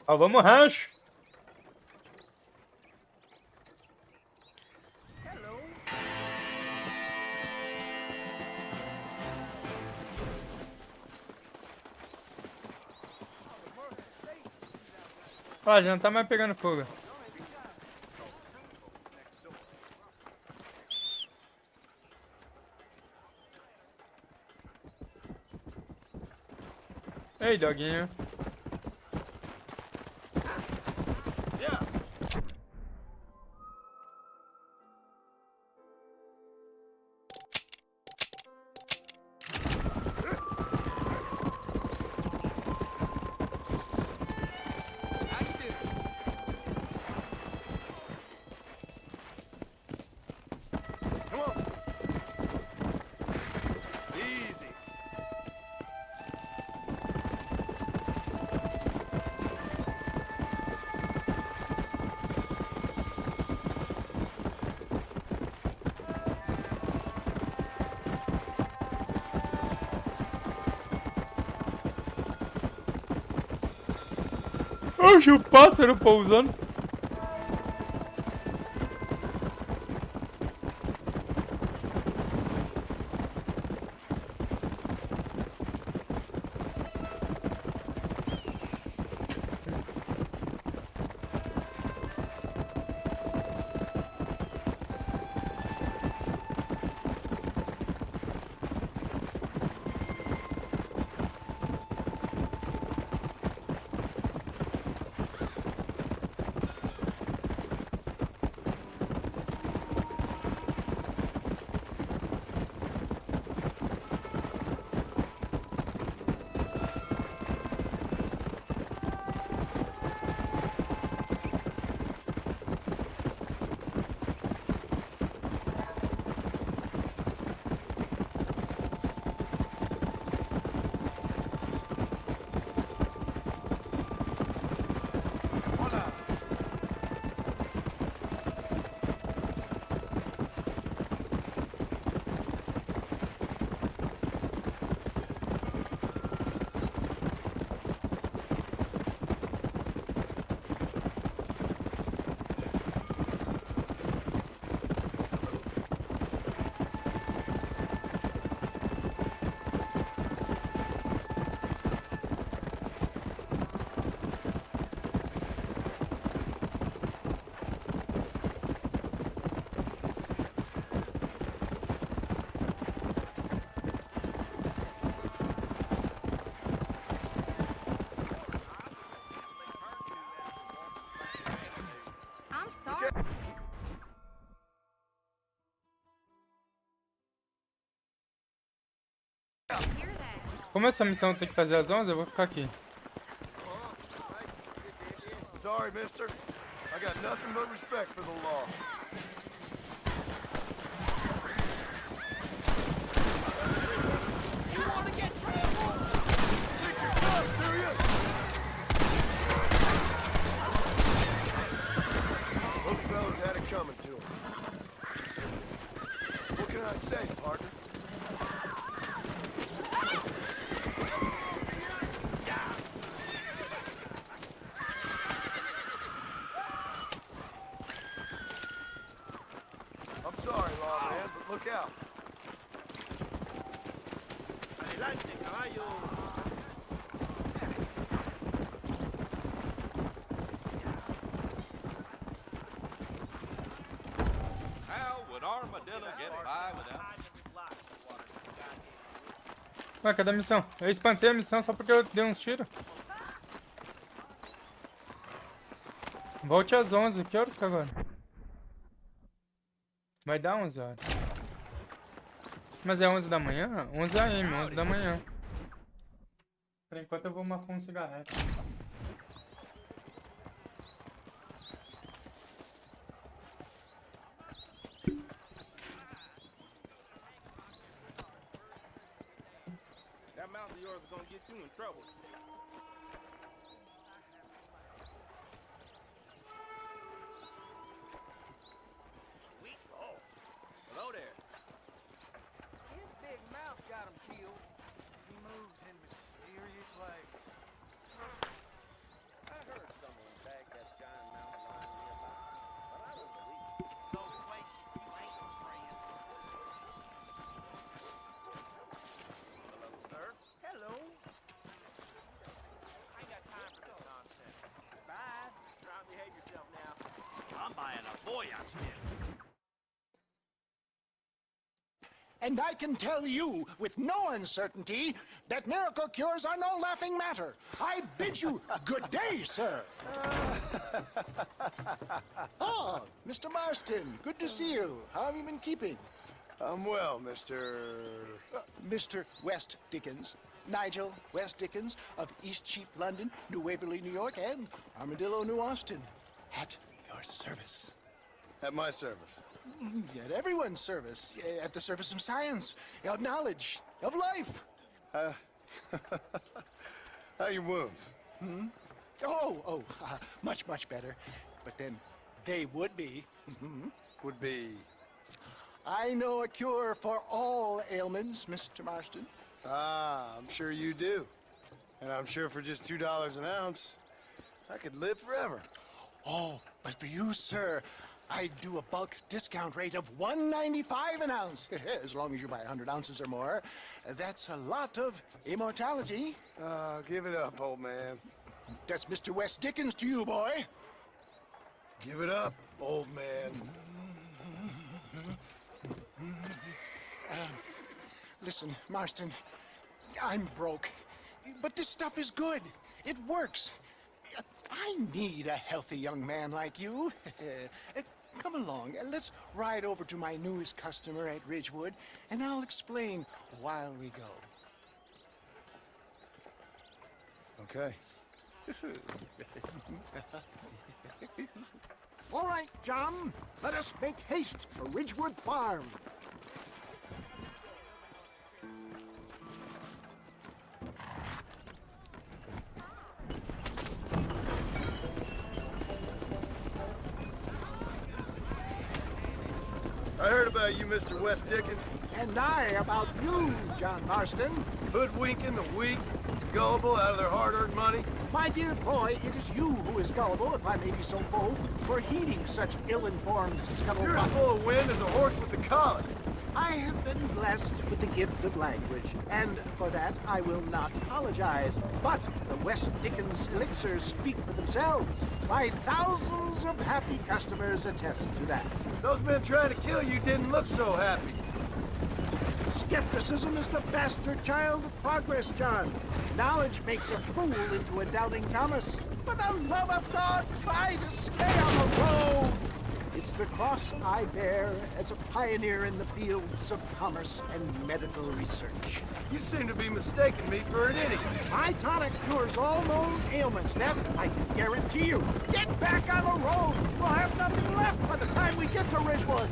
Ó, vamos rancho. Ó, já não tá mais pegando fogo. Ei, doguinho. Oxe, o pássaro pousando. I'm sorry. Hear that? Como essa missão tem que fazer às 11, eu vou ficar aqui. Sorry, mister. I got nothing but respect for the law. You want to get trampled? Stick your gun, do you? Those fellas had it coming to them. What can I say, partner? I'm sorry, lawman, but look out. Adelante, caballo. How would Armadillo get by without... Ué, cadê a missão? Eu espantei a missão só porque eu dei uns tiros. Volte às 11. Que horas que é agora? Vai dar 11 horas. Mas é 11 da manhã? 11 AM, 11 da manhã. Por enquanto eu vou marcar um cigarrete. That mouth of yours is gonna get you in trouble. Sweet. Oh. Hello there. His big mouth got him killed. He moves in mysterious ways. I heard someone tag that giant mountain lion nearby, but I don't believe it. Those places you ain't friends. Hello, sir. Hello. I ain't got time for this nonsense. Bye. Try and behave yourself now. I'm buying a voyage kit. And I can tell you with no uncertainty that miracle cures are no laughing matter. I bid you good day, sir. Oh, Mr. Marston, good to see you. How have you been keeping? I'm well, Mr. Mr. West Dickens. Nigel West Dickens of East Cheap, London, New Waverly, New York, and Armadillo, New Austin. At your service. At my service. At everyone's service. At the service of science, of knowledge, of life. How are your wounds? Much, much better. But then they would be. Would be... I know a cure for all ailments, Mr. Marston. Ah, I'm sure you do. And I'm sure for just $2 an ounce, I could live forever. Oh, but for you, sir, I'd do a bulk discount rate of $1.95 an ounce. As long as you buy 100 ounces or more. That's a lot of immortality. Give it up, old man. That's Mr. Wes Dickens to you, boy. Give it up, old man. Listen, Marston, I'm broke. But this stuff is good. It works. I need a healthy young man like you. Come along, let's ride over to my newest customer at Ridgewood, and I'll explain while we go. Okay. All right, John, let us make haste for Ridgewood Farm. I heard about you, Mr. Wes Dickens. And I about you, John Marston. Hoodwinking the weak, gullible out of their hard-earned money. My dear boy, it is you who is gullible, if I may be so bold, for heeding such ill-informed scuttlebutt. You're as full of wind as a horse with the collar. I have been blessed with the gift of language, and for that I will not apologize. But the West Dickens elixirs speak for themselves. My thousands of happy customers attest to that. Those men trying to kill you didn't look so happy. Skepticism is the bastard child of progress, John. Knowledge makes a fool into a doubting Thomas. For the love of God, try to stay on the road! It's the cross I bear as a pioneer in the fields of commerce and medical research. You seem to be mistaking me for an idiot. My tonic cures all known ailments, that I can guarantee you. Get back on the road! We'll have nothing left by the time we get to Ridgewood.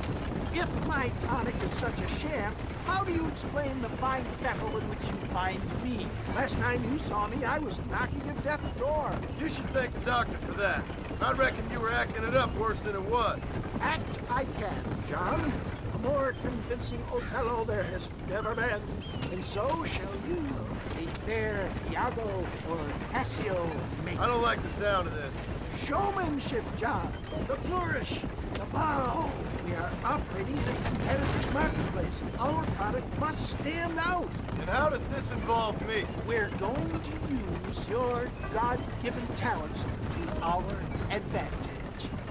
If my tonic is such a sham, how do you explain the fine fettle in which you find me? Last time you saw me, I was knocking at death's door. You should thank the doctor for that. I reckon you were acting it up worse than it was. Act I can, John. A more convincing Othello there has never been. And so shall you, a fair Iago or Cassio make. I don't like the sound of this. Showmanship, John. The flourish, the bow. We are operating in a competitive marketplace. Our product must stand out. And how does this involve me? We're going to use your God-given talents to our advantage.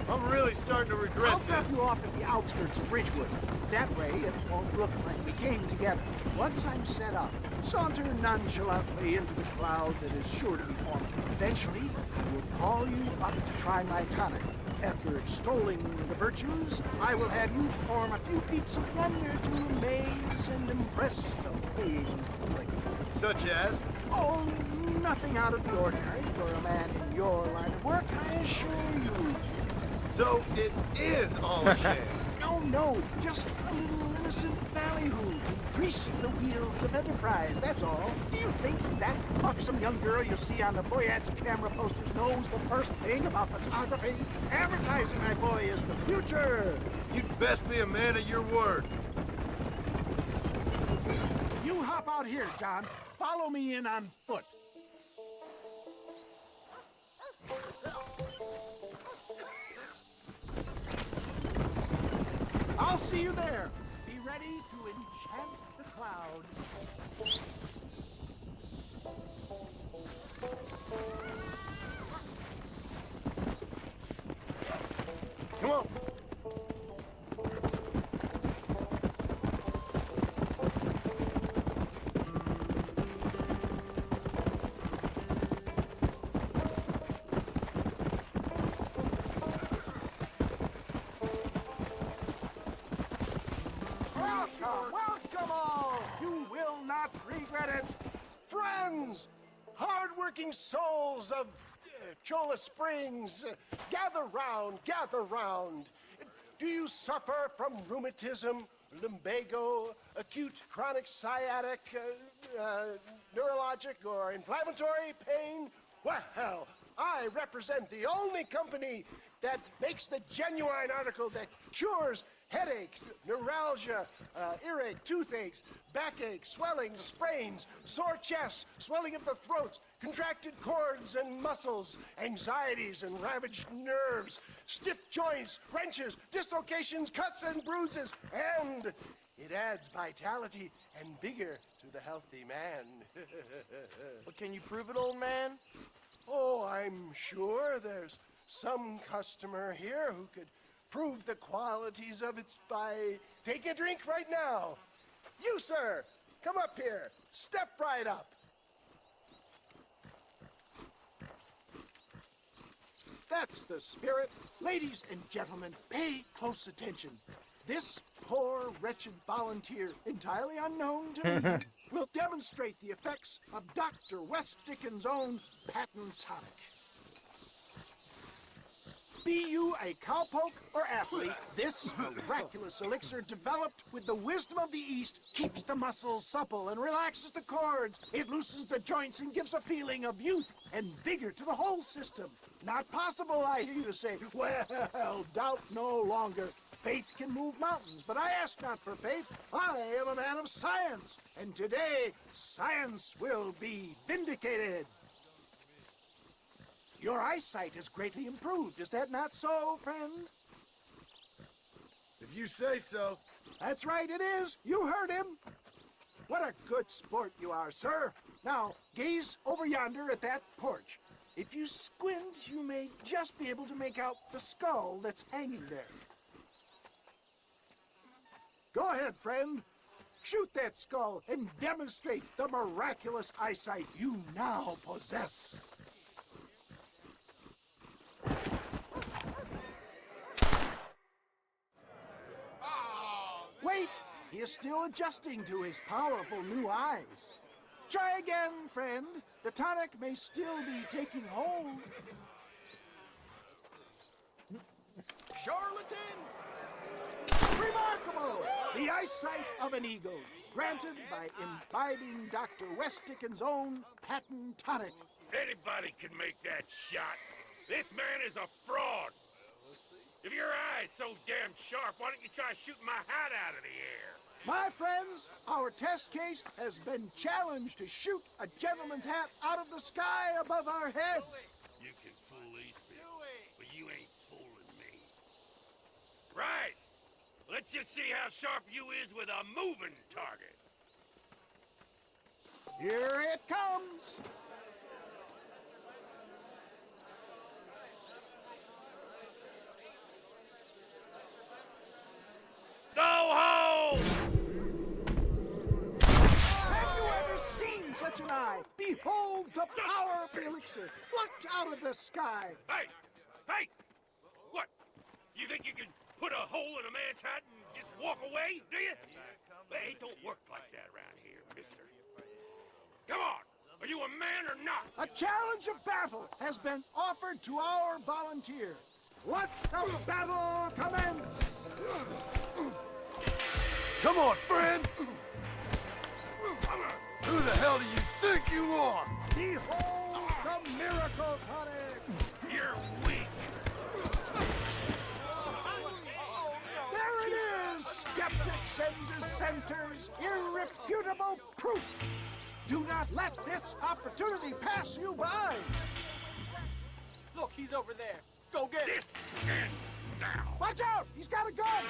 I'm really starting to regret I'll this. drop you off at the outskirts of Ridgewood. That way, it won't look like we came together. Once I'm set up, saunter nonchalantly into the cloud that is sure to be forming. Eventually, I will call you up to try my tonic. After extolling the virtues, I will have you perform a few feats of wonder to amaze and impress the paying public. Such as? Oh, nothing out of the ordinary for a man in your line of work, I assure you. So it is all a sham. No, just a little innocent ballyhoo to grease the wheels of enterprise, that's all. Do you think that buxom young girl you see on the Voyage camera posters knows the first thing about photography? Advertising, my boy, is the future. You'd best be a man of your word. You hop out here, John. Follow me in on foot. I'll see you there. Be ready to enchant the clouds. Come on. Welcome all! You will not regret it. Friends, hard-working souls of Cholla Springs, gather round, gather round. Do you suffer from rheumatism, lumbago, acute chronic sciatic, neurologic, or inflammatory pain? Well, I represent the only company that makes the genuine article that cures headaches, neuralgia, earache, toothaches, backache, swelling, sprains, sore chests, swelling of the throats, contracted cords and muscles, anxieties and ravaged nerves, stiff joints, wrenches, dislocations, cuts and bruises, and it adds vitality and vigor to the healthy man. But can you prove it, old man? Oh, I'm sure there's some customer here who could prove the qualities of it by... Take a drink right now. You, sir, come up here. Step right up. That's the spirit. Ladies and gentlemen, pay close attention. This poor, wretched volunteer, entirely unknown to me, will demonstrate the effects of Dr. West Dickens' own patent tonic. Be you a cowpoke or athlete, this miraculous elixir developed with the wisdom of the East keeps the muscles supple and relaxes the cords. It loosens the joints and gives a feeling of youth and vigor to the whole system. Not possible, I hear you say. Well, doubt no longer. Faith can move mountains, but I ask not for faith. I am a man of science, and today science will be vindicated. Your eyesight has greatly improved. Is that not so, friend? If you say so. That's right, it is. You heard him. What a good sport you are, sir. Now, gaze over yonder at that porch. If you squint, you may just be able to make out the skull that's hanging there. Go ahead, friend. Shoot that skull and demonstrate the miraculous eyesight you now possess. Wait! He is still adjusting to his powerful new eyes. Try again, friend. The tonic may still be taking hold. Charlatan! Remarkable! The eyesight of an eagle, granted by imbibing Dr. West Dickens' own patent tonic. Anybody can make that shot. This man is a fraud. If your eye's so damn sharp, why don't you try shooting my hat out of the air? My friends, our test case has been challenged to shoot a gentleman's hat out of the sky above our heads. You can fool these people, but you ain't fooling me. Right. Let's just see how sharp you is with a moving target. Here it comes. Go home! Have you ever seen such an eye? Behold the power of the elixir, plucked out of the sky. Hey! Hey! What? You think you can put a hole in a man's hat and just walk away, do you? Hey, it don't work like that around here, mister. Come on! Are you a man or not? A challenge of battle has been offered to our volunteer. Let the battle commence! Come on, friend! Who the hell do you think you are? Behold the miracle tonic! You're weak. There it is, skeptics and dissenters, irrefutable proof. Do not let this opportunity pass you by. Look, he's over there. Go get him. This ends now. Watch out, he's got a gun.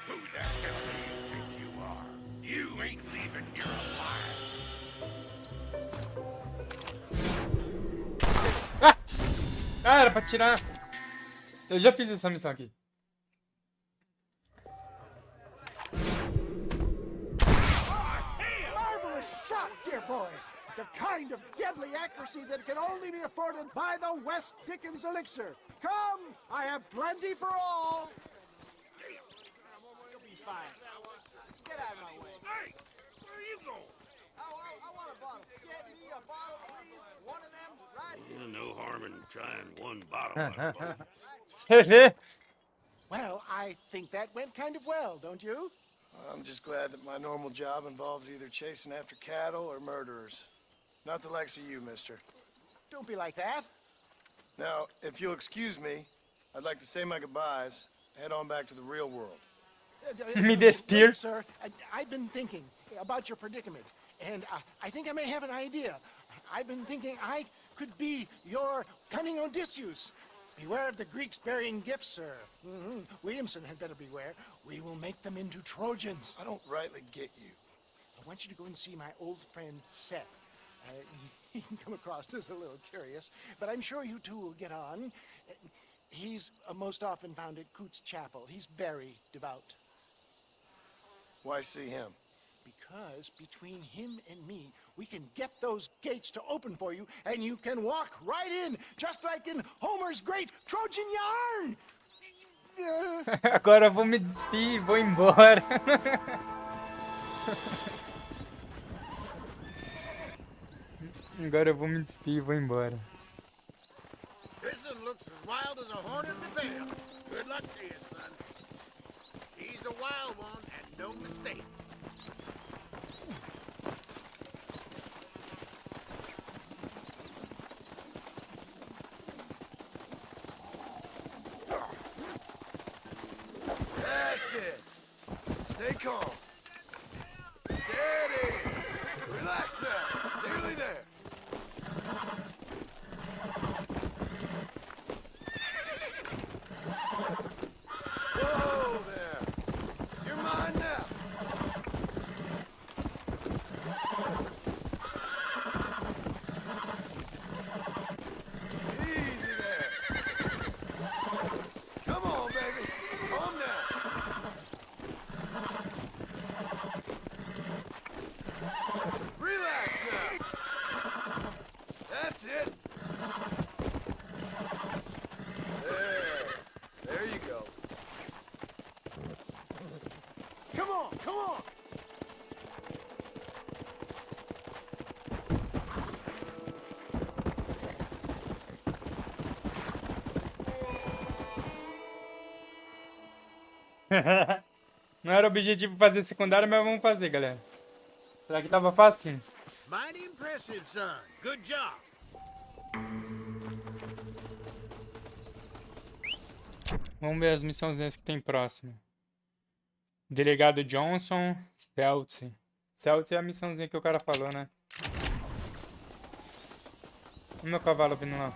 Who the hell do you think you are? You ain't leaving here alive. Ah, era pra tirar. Eu já fiz essa missão aqui. Marvelous shot, dear boy. The kind of deadly accuracy that can only be afforded by the West Dickens elixir. Come, I have plenty for all. You'll be fine. Get out of my way. Hey, where are you going? I want a bottle. Get me a bottle, please. One of them right here. No harm in trying one bottle, I suppose. Você vê? Well, I think that went kind of well, don't you? I'm just glad that my normal job involves either chasing after cattle or murderers. Not the likes of you, mister. Don't be like that. Now, if you'll excuse me, I'd like to say my goodbyes, head on back to the real world. Me despir. Wait, sir, I've been thinking about your predicament, and I think I may have an idea. I've been thinking I could be your cunning Odysseus. Beware of the Greeks burying gifts, sir. Williamson had better beware. We will make them into Trojans. I don't rightly get you. I want you to go and see my old friend Seth. He can come across as a little curious, but I'm sure you two will get on. He's most often found at Coots Chapel. He's very devout. Why see him? Because between him and me, we can get those gates to open for you, and you can walk right in, just like in Homer's great Trojan yarn! Agora eu vou me despedir, vou embora. Agora eu vou me despedir e vou embora. This one looks as wild as a hornet in the veil. Good luck to you, son. He's a wild one, and no mistake. That's it. Stay calm. Steady. Relax now. Nearly there. Whoa there. You're mine now. Easy there. Come on, baby. Calm down. Relax now. That's it. There you go. Come on, come on! Não era objetivo fazer secundário, mas vamos fazer, galera. Será que tava facinho? Mighty impressive, son. Good job. Vamos ver as missãozinhas que tem próximo. Delegado Johnson, Celtic. Celtic é a missãozinha que o cara falou, né? O meu cavalo vindo lá.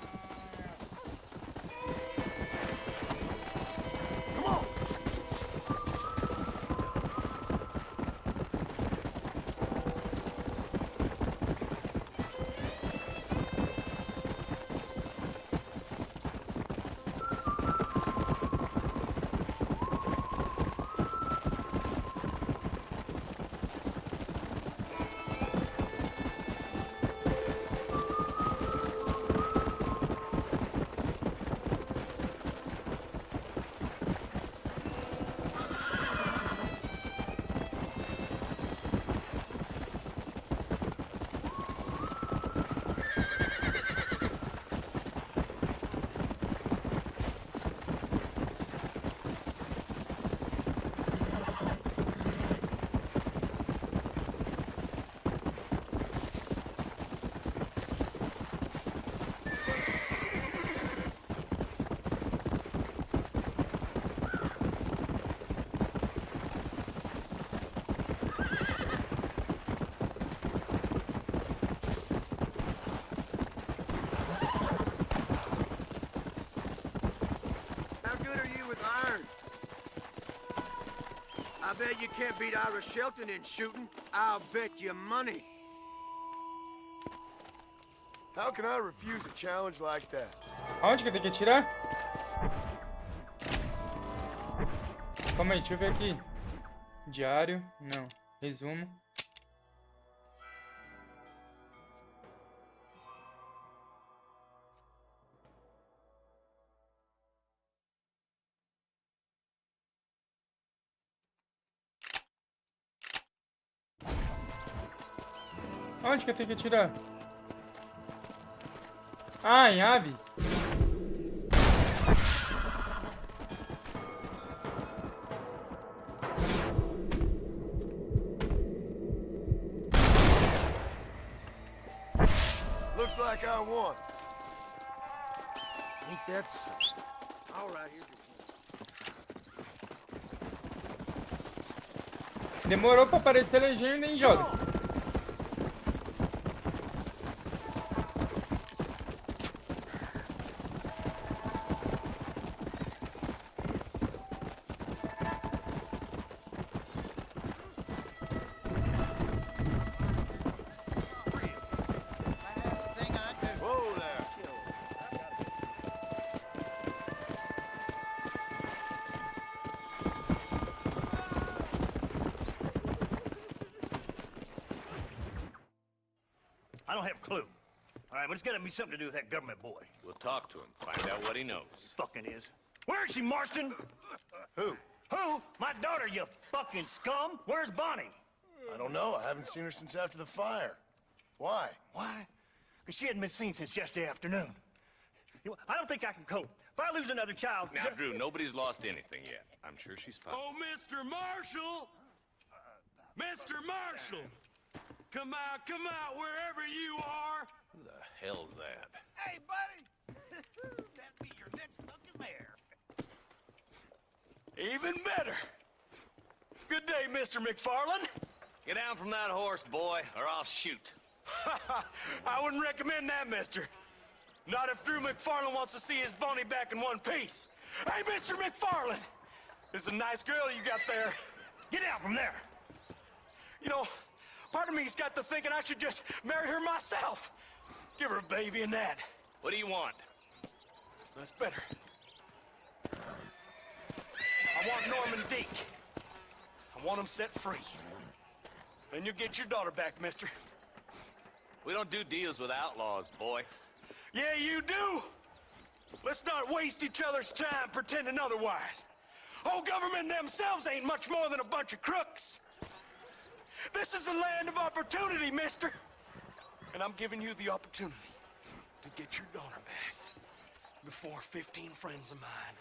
I bet you can't beat Ira Shelton in shooting. I'll bet you money. How can I refuse a challenge like that? Aonde que eu tenho que atirar? Calma aí, deixa eu ver aqui. Diário, não. Resumo. Onde que eu tenho que atirar? Ah, em Havit. Looks like I won. Ain't that so? All right, here we go. Demorou pra aparecer a legenda, hein, joga? don't have a clue. All right, but it's gotta be something to do with that government boy. We'll talk to him, find out what he knows. Fucking is. Where is she, Marston? Who? Who? My daughter, you fucking scum! Where's Bonnie? I don't know. I haven't seen her since after the fire. Why? Why? Because she hadn't been seen since yesterday afternoon. You know, I don't think I can cope. If I lose another child... Now, Drew, nobody's lost anything yet. I'm sure she's fine. Oh, Mr. Marshall! Mr. Marshall! Come out, wherever you are! Who the hell's that? Hey, buddy! That'd be your next fucking mayor. Even better! Good day, Mr. McFarland. Get down from that horse, boy, or I'll shoot. I wouldn't recommend that, mister. Not if Drew McFarland wants to see his Bonnie back in one piece. Hey, Mr. McFarland! This is a nice girl you got there. Get out from there! You know, part of me's got to thinking I should just marry her myself. Give her a baby and that. What do you want? That's better. I want Norman Deek. I want him set free. Then you'll get your daughter back, mister. We don't do deals with outlaws, boy. Yeah, you do. Let's not waste each other's time pretending otherwise. Oh, government themselves ain't much more than a bunch of crooks. This is the land of opportunity, mister. And I'm giving you the opportunity to get your daughter back before 15 friends of mine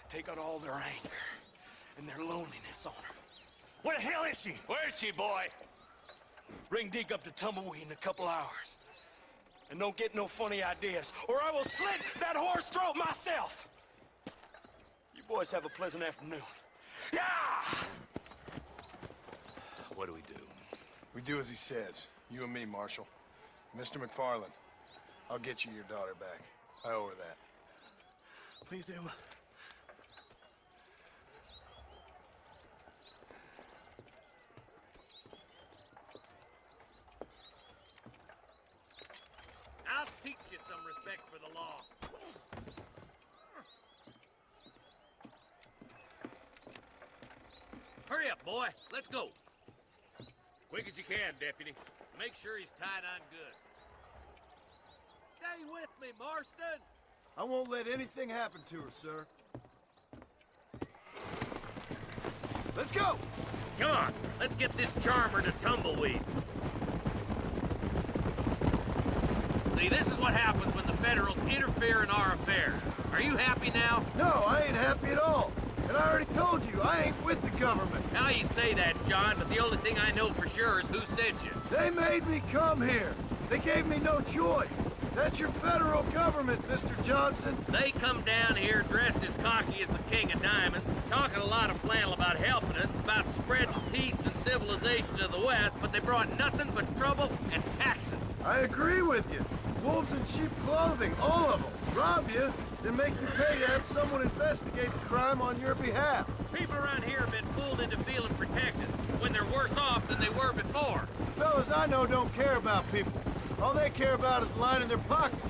take out all their anger and their loneliness on her. Where the hell is she? Where is she, boy? Bring Deke up to Tumbleweed in a couple hours. And don't get no funny ideas, or I will slit that horse throat myself. You boys have a pleasant afternoon. Yeah! What do we do? We do as he says. You and me, Marshal. Mr. McFarland, I'll get you your daughter back. I owe her that. Please do. I'll teach you some respect for the law. Hurry up, boy. Let's go. Quick as you can, Deputy. Make sure he's tied on good. Stay with me, Marston. I won't let anything happen to her, sir. Let's go! Come on, let's get this charmer to Tumbleweed. See, this is what happens when the Federals interfere in our affairs. Are you happy now? No, I ain't happy at all. And I already told you, I ain't with the government. Now you say that, John, but the only thing I know for sure is who sent you. They made me come here. They gave me no choice. That's your federal government, Mr. Johnson. They come down here dressed as cocky as the King of Diamonds, talking a lot of flannel about helping us, about spreading peace and civilization to the West, but they brought nothing but trouble and taxes. I agree with you. Wolves in sheep clothing, all of them. Rob you, then make you pay to have someone investigate the crime on your behalf. People around here have been fooled into feeling protected, when they're worse off than they were before. The fellas I know don't care about people. All they care about is lining their pockets.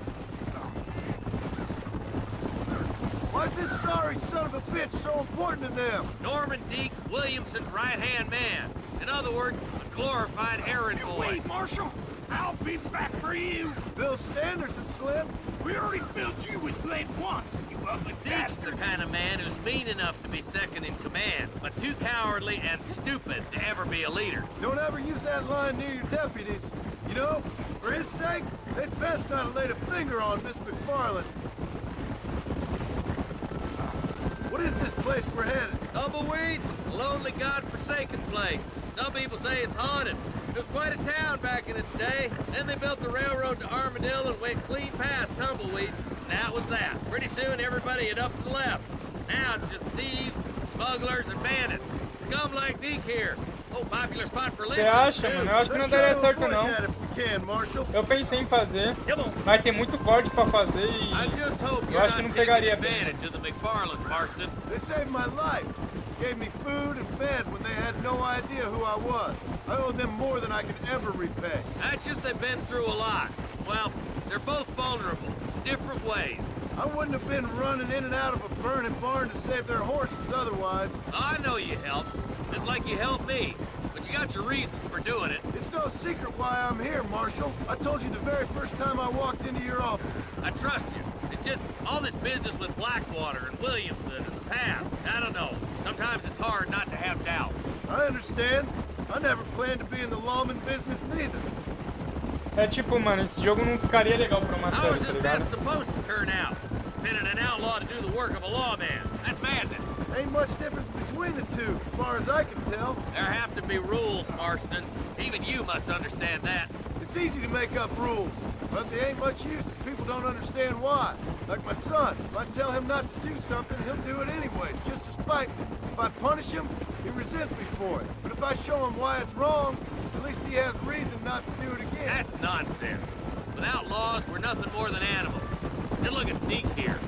Why's this sorry son of a bitch so important to them? Norman Deek, Williamson's right-hand man. In other words, a glorified errand boy. Wait, Marshal! I'll be back for you! Bill's standards have slipped. We already filled you with lead once, you ugly Deek's the bastard! kind of man who's mean enough to be second in command, but too cowardly and stupid to ever be a leader. Don't ever use that line near your deputies. You know, for his sake, they'd best not have laid a finger on Miss McFarland. What is this place we're headed? Tumbleweed, a lonely, god-forsaken place. Some people say it's haunted. It was quite a town back in its day. Then they built the railroad to Armadillo and went clean past Tumbleweed. And that was that. Pretty soon everybody had up and left. Now it's just thieves, smugglers, and bandits. Scum like Deke here. Oh, popular spot for Você acha, mano? Eu acho que não daria certo, não. Eu pensei em fazer, mas tem muito código pra fazer e eu acho que não pegaria bem. They saved my life. Gave me food and fed when they had no idea who I was. I owe them more than I could ever repay. That's just they've been through a lot. Well, they're both vulnerable, different ways. I wouldn't have been running in and out of a burning barn to save their horses otherwise. I know you helped, just like you helped me. But you got your reasons for doing it. It's no secret why I'm here, Marshal. I told you the very first time I walked into your office. I trust you. It's just all this business with Blackwater and Williamson and the past. I don't know. Sometimes it's hard not to have doubt. I understand. I never planned to be in the lawman business neither. É tipo, mano, esse jogo não ficaria legal pra uma How série, is tá this ligado? best supposed to turn out? Pinning an outlaw to do the work of a lawman. That's madness. Ain't much difference between the two, as far as I can tell. There have to be rules, Marston. Even you must understand that. It's easy to make up rules, but they ain't much use if people don't understand why. Like my son, if I tell him not to do something, he'll do it anyway, just to spite me. If I punish him, he resents me for it. But if I show him why it's wrong, at least he has reason not to do it again. That's nonsense. Without laws, we're nothing more than animals. And look at Deke here.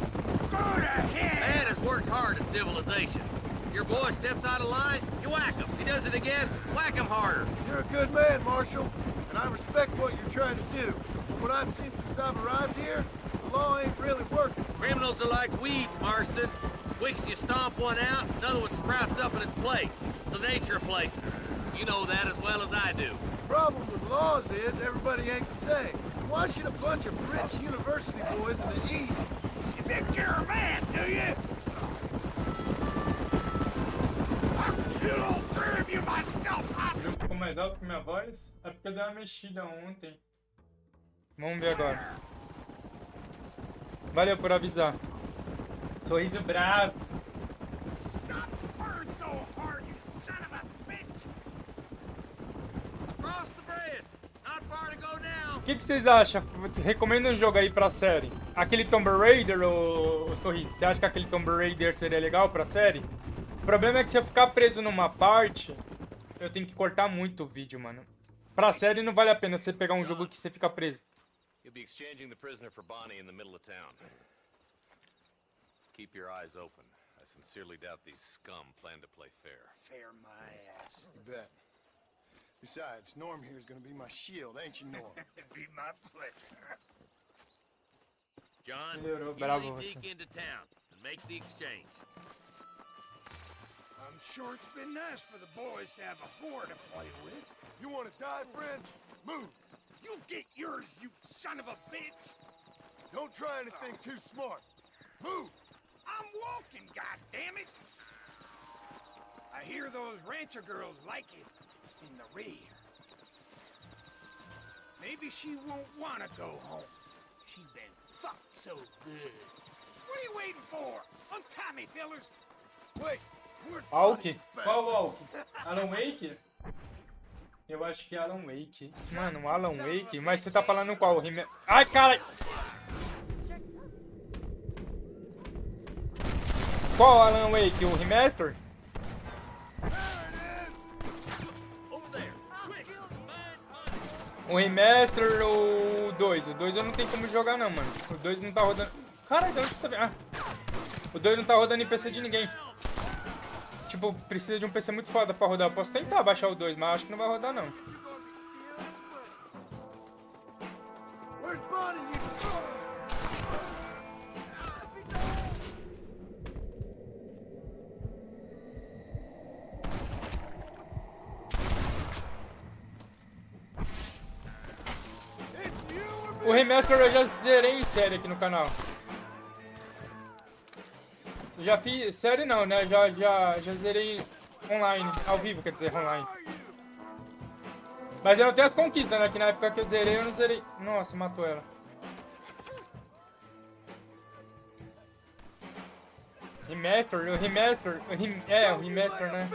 Go to hell! Man has worked hard at civilization. Your boy steps out of line, you whack him. He does it again, whack him harder. You're a good man, Marshal, and I respect what you're trying to do. From what I've seen since I've arrived here, the law ain't really working. Criminals are like weeds, Marston. Wicks you stomp one out, another one sprouts up in its place. It's the nature of places. You know that as well as I do. The problem with laws is everybody ain't the same. Why should a bunch of rich university boys in the East... You think you're a man, do you? I'll kill all three of you myself! O jogo ficou mais alto que minha voz? É porque deu uma mexida ontem. Vamos ver agora. Valeu por avisar. Sorriso bravo. Stop burning so hard, you son of a bitch! Across the bridge. Not far to go now. O que vocês acham? Recomendo um jogo aí pra série. Aquele Tomb Raider, ou Sorriso? Você acha que aquele Tomb Raider seria legal pra série? O problema é que se eu ficar preso numa parte, eu tenho que cortar muito o vídeo, mano. Pra série não vale a pena você pegar um jogo que você fica preso. You'll be exchanging the prisoner for Bonnie in the middle of town. Keep your eyes open. I sincerely doubt these scum plan to play fair. Fair my ass. You bet. Besides, Norm here is gonna be my shield, ain't you, Norm? It'd be my pleasure. John, Melhorou, you bravo lead você. Deke into town and make the exchange. I'm sure it's been nice for the boys to have a whore to play with. You wanna die, friend? Move! You get yours, you son of a bitch! Don't try anything too smart. Move! I'm walking, goddammit! I hear those rancher girls like it in the rear. Maybe she won't want to go home. She's been fucked so good. What are you waiting for? Untie me, fellers! Wait! Where's Alk? Bonnie? Qual Alk? Alan Wake? Eu acho que é Alan Wake. Mano, Alan Wake? Mas você tá falando qual? Ai, cara! Qual Alan Wake? O Remaster? O Remaster ou o 2? O 2 eu não tenho como jogar não, mano. O 2 não tá rodando... Caralho, de onde você tá... Ah. O 2 não tá rodando em PC de ninguém. Tipo, precisa de um PC muito foda pra rodar. Eu posso tentar baixar o 2, mas acho que não vai rodar não. Where's Bonnie, you... O Remaster eu já zerei em série aqui no canal. Já fiz... Série não, né? Já zerei online. Ao vivo, quer dizer, online. Mas eu não tenho as conquistas, né? Que na época que eu zerei, eu não zerei... Nossa, matou ela. Remaster, o Remaster... É, o Remaster, né?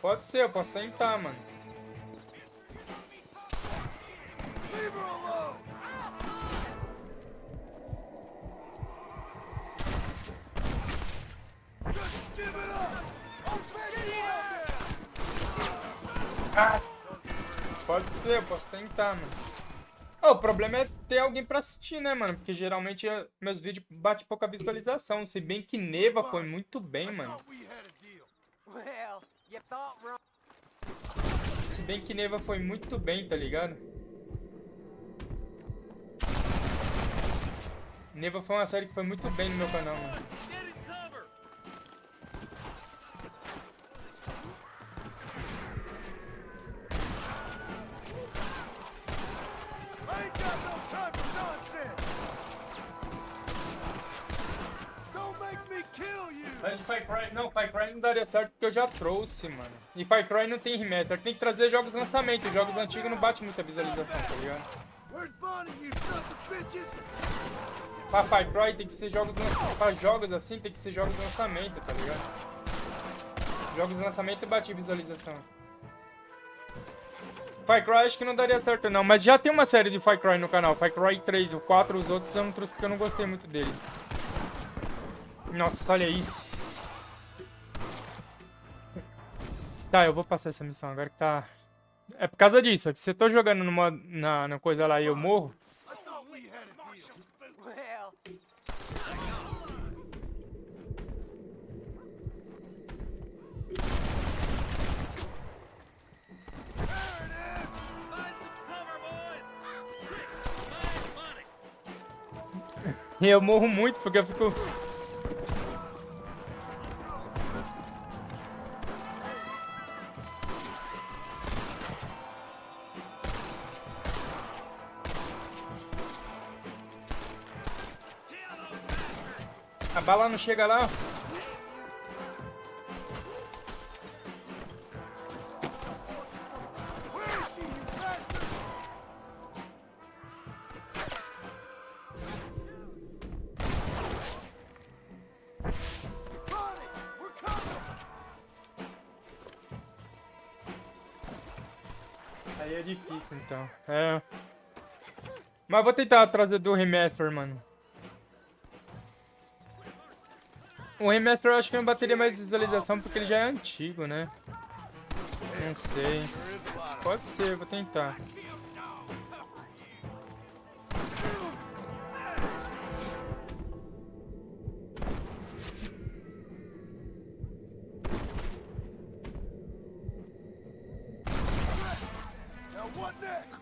Pode ser, eu posso tentar, mano. Leave her alone! Just give it up! I'll take it! Ah, pode ser, eu posso tentar, mano. Oh, o problema é ter alguém pra assistir, né, mano? Porque geralmente meus vídeos batem pouca visualização. Se bem que Neva foi muito bem, mano. Se bem que Neva foi muito bem, tá ligado? Neva foi uma série que foi muito bem no meu canal, mano. Mas Far Cry... Não, Far Cry não daria certo porque eu já trouxe, mano. E Far Cry não tem remaster. Tem que trazer jogos de lançamento. Jogos antigos não bate muita visualização, tá ligado? Where's Bonnie, you sons of bitches? Pra Far Cry tem que ser jogos... Pra jogos assim tem que ser jogos de lançamento, tá ligado? Jogos de lançamento bate visualização. Far Cry acho que não daria certo não, mas já tem uma série de Far Cry no canal. Far Cry 3, o 4, os outros eu não trouxe porque eu não gostei muito deles. Nossa, olha isso. Tá, eu vou passar essa missão agora que tá... É por causa disso, é que se eu tô jogando na coisa lá e eu morro... I thought we had a deal. Well, Find some cover, boys! Quick, find money! E eu morro muito porque eu fico... A bala não chega lá. Where is she, you bastard? Bonnie, we're coming. Aí é difícil então. É. Mas vou tentar trazer do remaster, mano. O remaster eu acho que não bateria mais visualização porque ele já é antigo, né? Não sei. Pode ser, vou tentar. Now what next?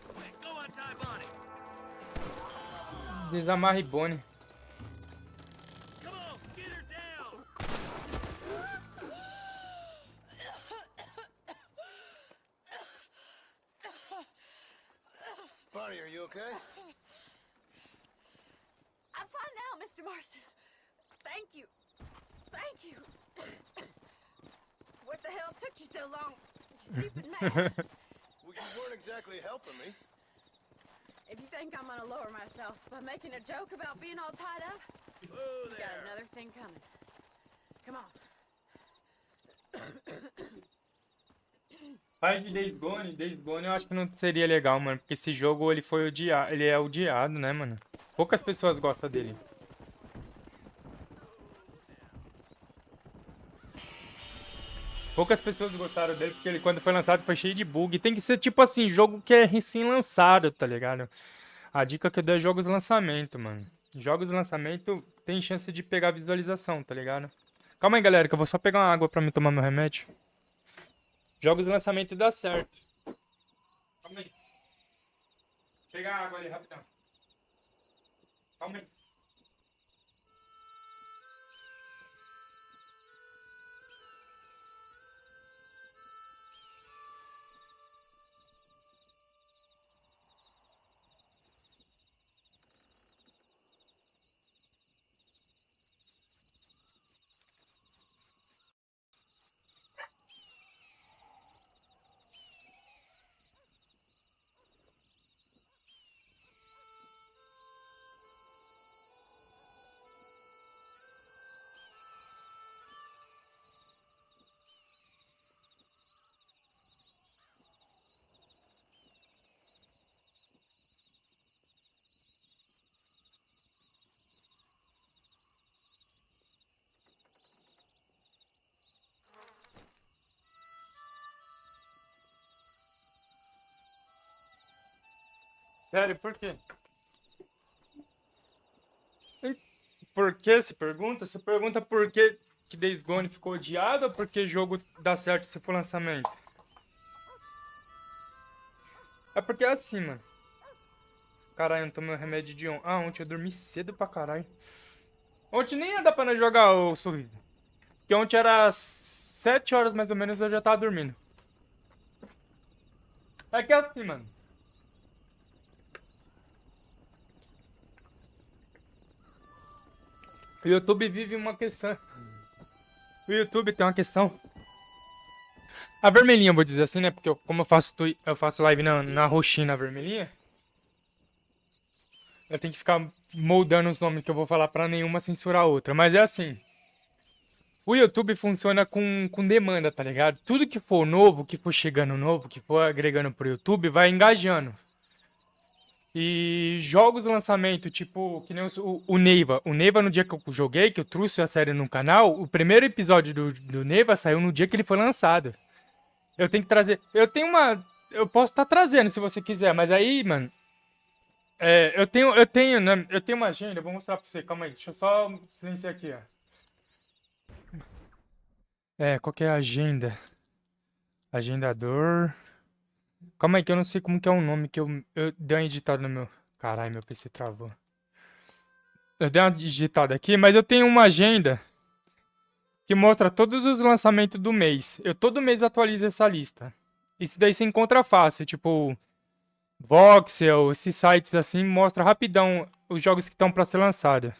Quick, go untie Bonnie! Desamarre Bonnie. Come on, get her down! Bonnie, are you okay? I'm fine now, Mr. Marston. Thank you. Thank you. What the hell took you so long, you stupid man? Well, you weren't exactly helping me. If you think I'm gonna lower myself by making a joke about being all tied up, Whoa you got there! another thing coming. Come on. Faz de Days Gone. Days Gone eu acho que não seria legal, mano. Porque esse jogo ele foi odiado. Ele é odiado, né, mano? Poucas pessoas gostam dele. Poucas pessoas gostaram dele porque ele, quando foi lançado, foi cheio de bug. Tem que ser tipo assim, jogo que é recém-lançado, tá ligado? A dica que eu dou é jogos de lançamento, mano. Jogos de lançamento tem chance de pegar visualização, tá ligado? Calma aí, galera, que eu vou só pegar uma água pra me tomar meu remédio. Jogos de lançamento dá certo. Calma aí. Pega a água ali, rapidão. Calma aí. Sério, por quê? Por que se pergunta? Você pergunta por que Days Gone ficou odiado ou porque jogo dá certo se for lançamento? É porque é assim, mano. Caralho, eu não tomei o remédio de ontem. Ah, ontem eu dormi cedo pra caralho. Ontem nem ia dar pra nós jogar o sorriso. Porque ontem era 7 horas mais ou menos eu já tava dormindo. É que é assim, mano. O YouTube vive uma questão. O YouTube tem uma questão. A vermelhinha, vou dizer assim, né? Porque como eu faço live na roxinha, na vermelhinha. Eu tenho que ficar moldando os nomes que eu vou falar pra nenhuma censurar a outra. Mas é assim. O YouTube funciona com demanda, tá ligado? Tudo que for novo, que for chegando novo, que for agregando pro YouTube, vai engajando. E jogos lançamento, tipo, que nem o Neiva. O Neiva, no dia que eu joguei, que eu trouxe a série no canal, o primeiro episódio do Neiva saiu no dia que ele foi lançado. Eu tenho que trazer... Eu posso estar trazendo se você quiser, mas aí, mano... eu tenho uma agenda, eu vou mostrar pra você. Calma aí, deixa eu só silenciar aqui, ó. Qual que é a agenda? Agendador... Calma aí que eu não sei como que é o nome que eu dei uma editada no meu... Caralho, meu PC travou. Eu dei uma digitada aqui, mas eu tenho uma agenda que mostra todos os lançamentos do mês. Eu todo mês atualizo essa lista. Isso daí você encontra fácil, tipo... Voxel, esses sites assim, mostra rapidão os jogos que estão para ser lançados.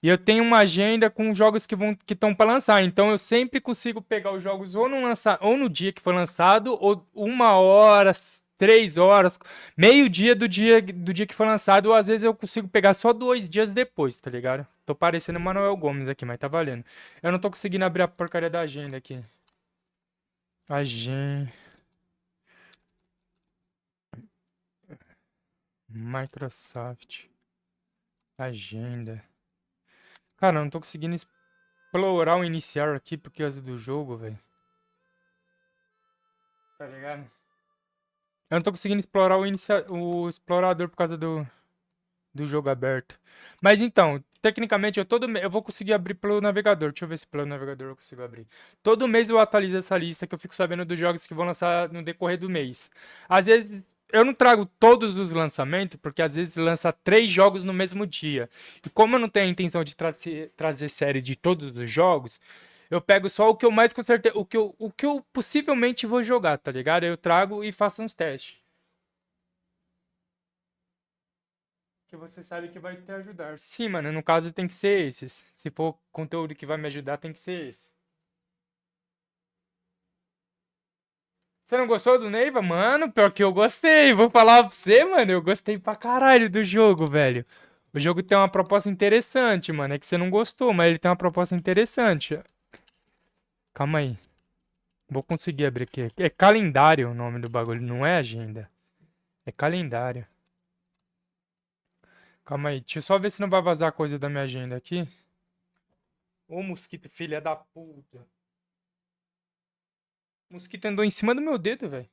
E eu tenho uma agenda com jogos que estão para lançar. Então eu sempre consigo pegar os jogos ou no dia que foi lançado, ou 1 hora, 3 horas, meio-dia do dia que foi lançado, ou às vezes eu consigo pegar só 2 dias depois, tá ligado? Tô parecendo o Manuel Gomes aqui, mas tá valendo. Eu não tô conseguindo abrir a porcaria da agenda aqui. Agenda. Microsoft. Agenda. Cara, eu não tô conseguindo explorar o iniciar aqui por causa do jogo, velho. Tá ligado? Eu não tô conseguindo explorar o explorador por causa do jogo aberto. Mas então, tecnicamente eu vou conseguir abrir pelo navegador. Deixa eu ver se pelo navegador eu consigo abrir. Todo mês eu atualizo essa lista que eu fico sabendo dos jogos que vão lançar no decorrer do mês. Às vezes eu não trago todos os lançamentos, porque às vezes lança 3 jogos no mesmo dia. E como eu não tenho a intenção de trazer série de todos os jogos, eu pego só o que eu mais com certeza, o que eu possivelmente vou jogar, tá ligado? Eu trago e faço uns testes. Que você sabe que vai te ajudar. Sim, mano, no caso tem que ser esses. Se for conteúdo que vai me ajudar, tem que ser esse. Você não gostou do Neiva? Mano, pior que eu gostei. Vou falar pra você, mano. Eu gostei pra caralho do jogo, velho. O jogo tem uma proposta interessante, mano. É que você não gostou, mas ele tem uma proposta interessante. Calma aí. Vou conseguir abrir aqui. É calendário o nome do bagulho, não é agenda. É calendário. Calma aí. Deixa eu só ver se não vai vazar coisa da minha agenda aqui. Ô, mosquito, filha da puta. O mosquito andou em cima do meu dedo, velho.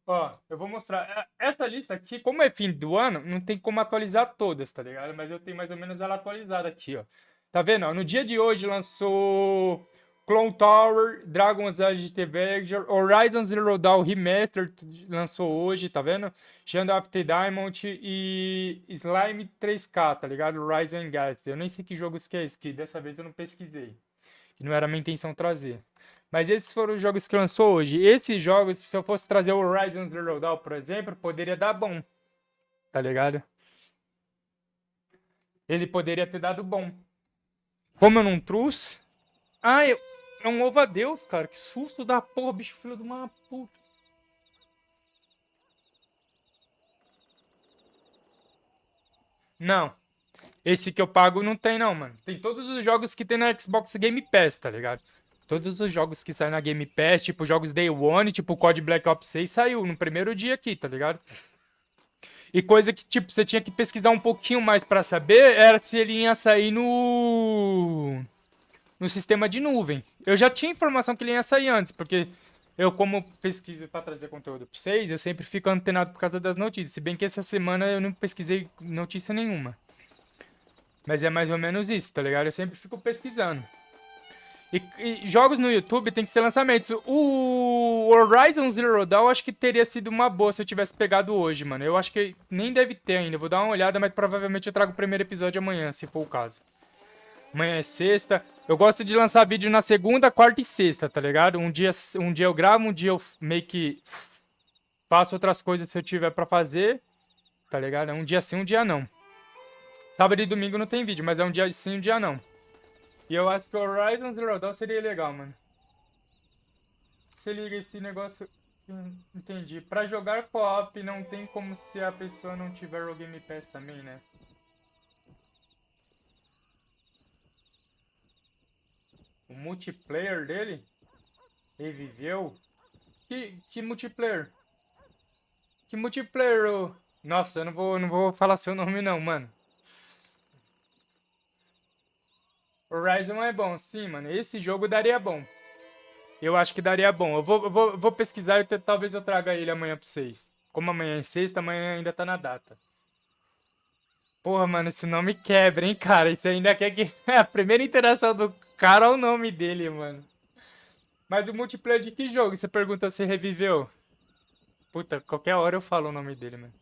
Ó, eu vou mostrar. Essa lista aqui, como é fim do ano, não tem como atualizar todas, tá ligado? Mas eu tenho mais ou menos ela atualizada aqui, ó. Tá vendo? Ó, no dia de hoje lançou Clone Tower, Dragon's Age Avenger, Horizon Zero Dawn Remastered lançou hoje, tá vendo? Xeon of the Diamond e Slime 3K, tá ligado? Horizon Galaxy. Eu nem sei que jogos que é esse, que dessa vez eu não pesquisei. Que não era minha intenção trazer. Mas esses foram os jogos que lançou hoje. Esses jogos, se eu fosse trazer o Horizon Zero Dawn, por exemplo, poderia dar bom. Tá ligado? Ele poderia ter dado bom. Como eu não trouxe... Ah, é um louva-a-Deus, cara. Que susto da porra, bicho filho de uma puta. Não. Esse que eu pago não tem não, mano. Tem todos os jogos que tem na Xbox Game Pass, tá ligado? Todos os jogos que saem na Game Pass, tipo jogos Day One, tipo o COD Black Ops 6, saiu no primeiro dia aqui, tá ligado? E coisa que, tipo, você tinha que pesquisar um pouquinho mais pra saber, era se ele ia sair no sistema de nuvem. Eu já tinha informação que ele ia sair antes, porque eu, como pesquiso pra trazer conteúdo pra vocês, eu sempre fico antenado por causa das notícias. Se bem que essa semana eu não pesquisei notícia nenhuma. Mas é mais ou menos isso, tá ligado? Eu sempre fico pesquisando. E jogos no YouTube tem que ser lançamentos. O Horizon Zero Dawn acho que teria sido uma boa se eu tivesse pegado hoje, mano. Eu acho que nem deve ter ainda. Eu vou dar uma olhada, mas provavelmente eu trago o primeiro episódio amanhã, se for o caso. Amanhã é sexta. Eu gosto de lançar vídeo na segunda, quarta e sexta, tá ligado? Um dia eu gravo, um dia eu meio que faço outras coisas se eu tiver pra fazer, tá ligado? Um dia sim, um dia não. Sábado e domingo não tem vídeo, mas é um dia sim, um dia não. E eu acho que o Horizon Zero Dawn seria legal, mano. Se liga esse negócio... Entendi. Pra jogar co-op não tem como se a pessoa não tiver o Game Pass também, né? O multiplayer dele? Reviveu? Que multiplayer? Que multiplayer? Nossa, eu não vou falar seu nome não, mano. Horizon é bom, sim, mano. Esse jogo daria bom. Eu acho que daria bom. Eu vou pesquisar e talvez eu traga ele amanhã pra vocês. Como amanhã é sexta, amanhã ainda tá na data. Porra, mano, esse nome quebra, hein, cara. Isso ainda quer que... a primeira interação do cara é o nome dele, mano. Mas o multiplayer de que jogo? Você pergunta se reviveu. Puta, qualquer hora eu falo o nome dele, mano.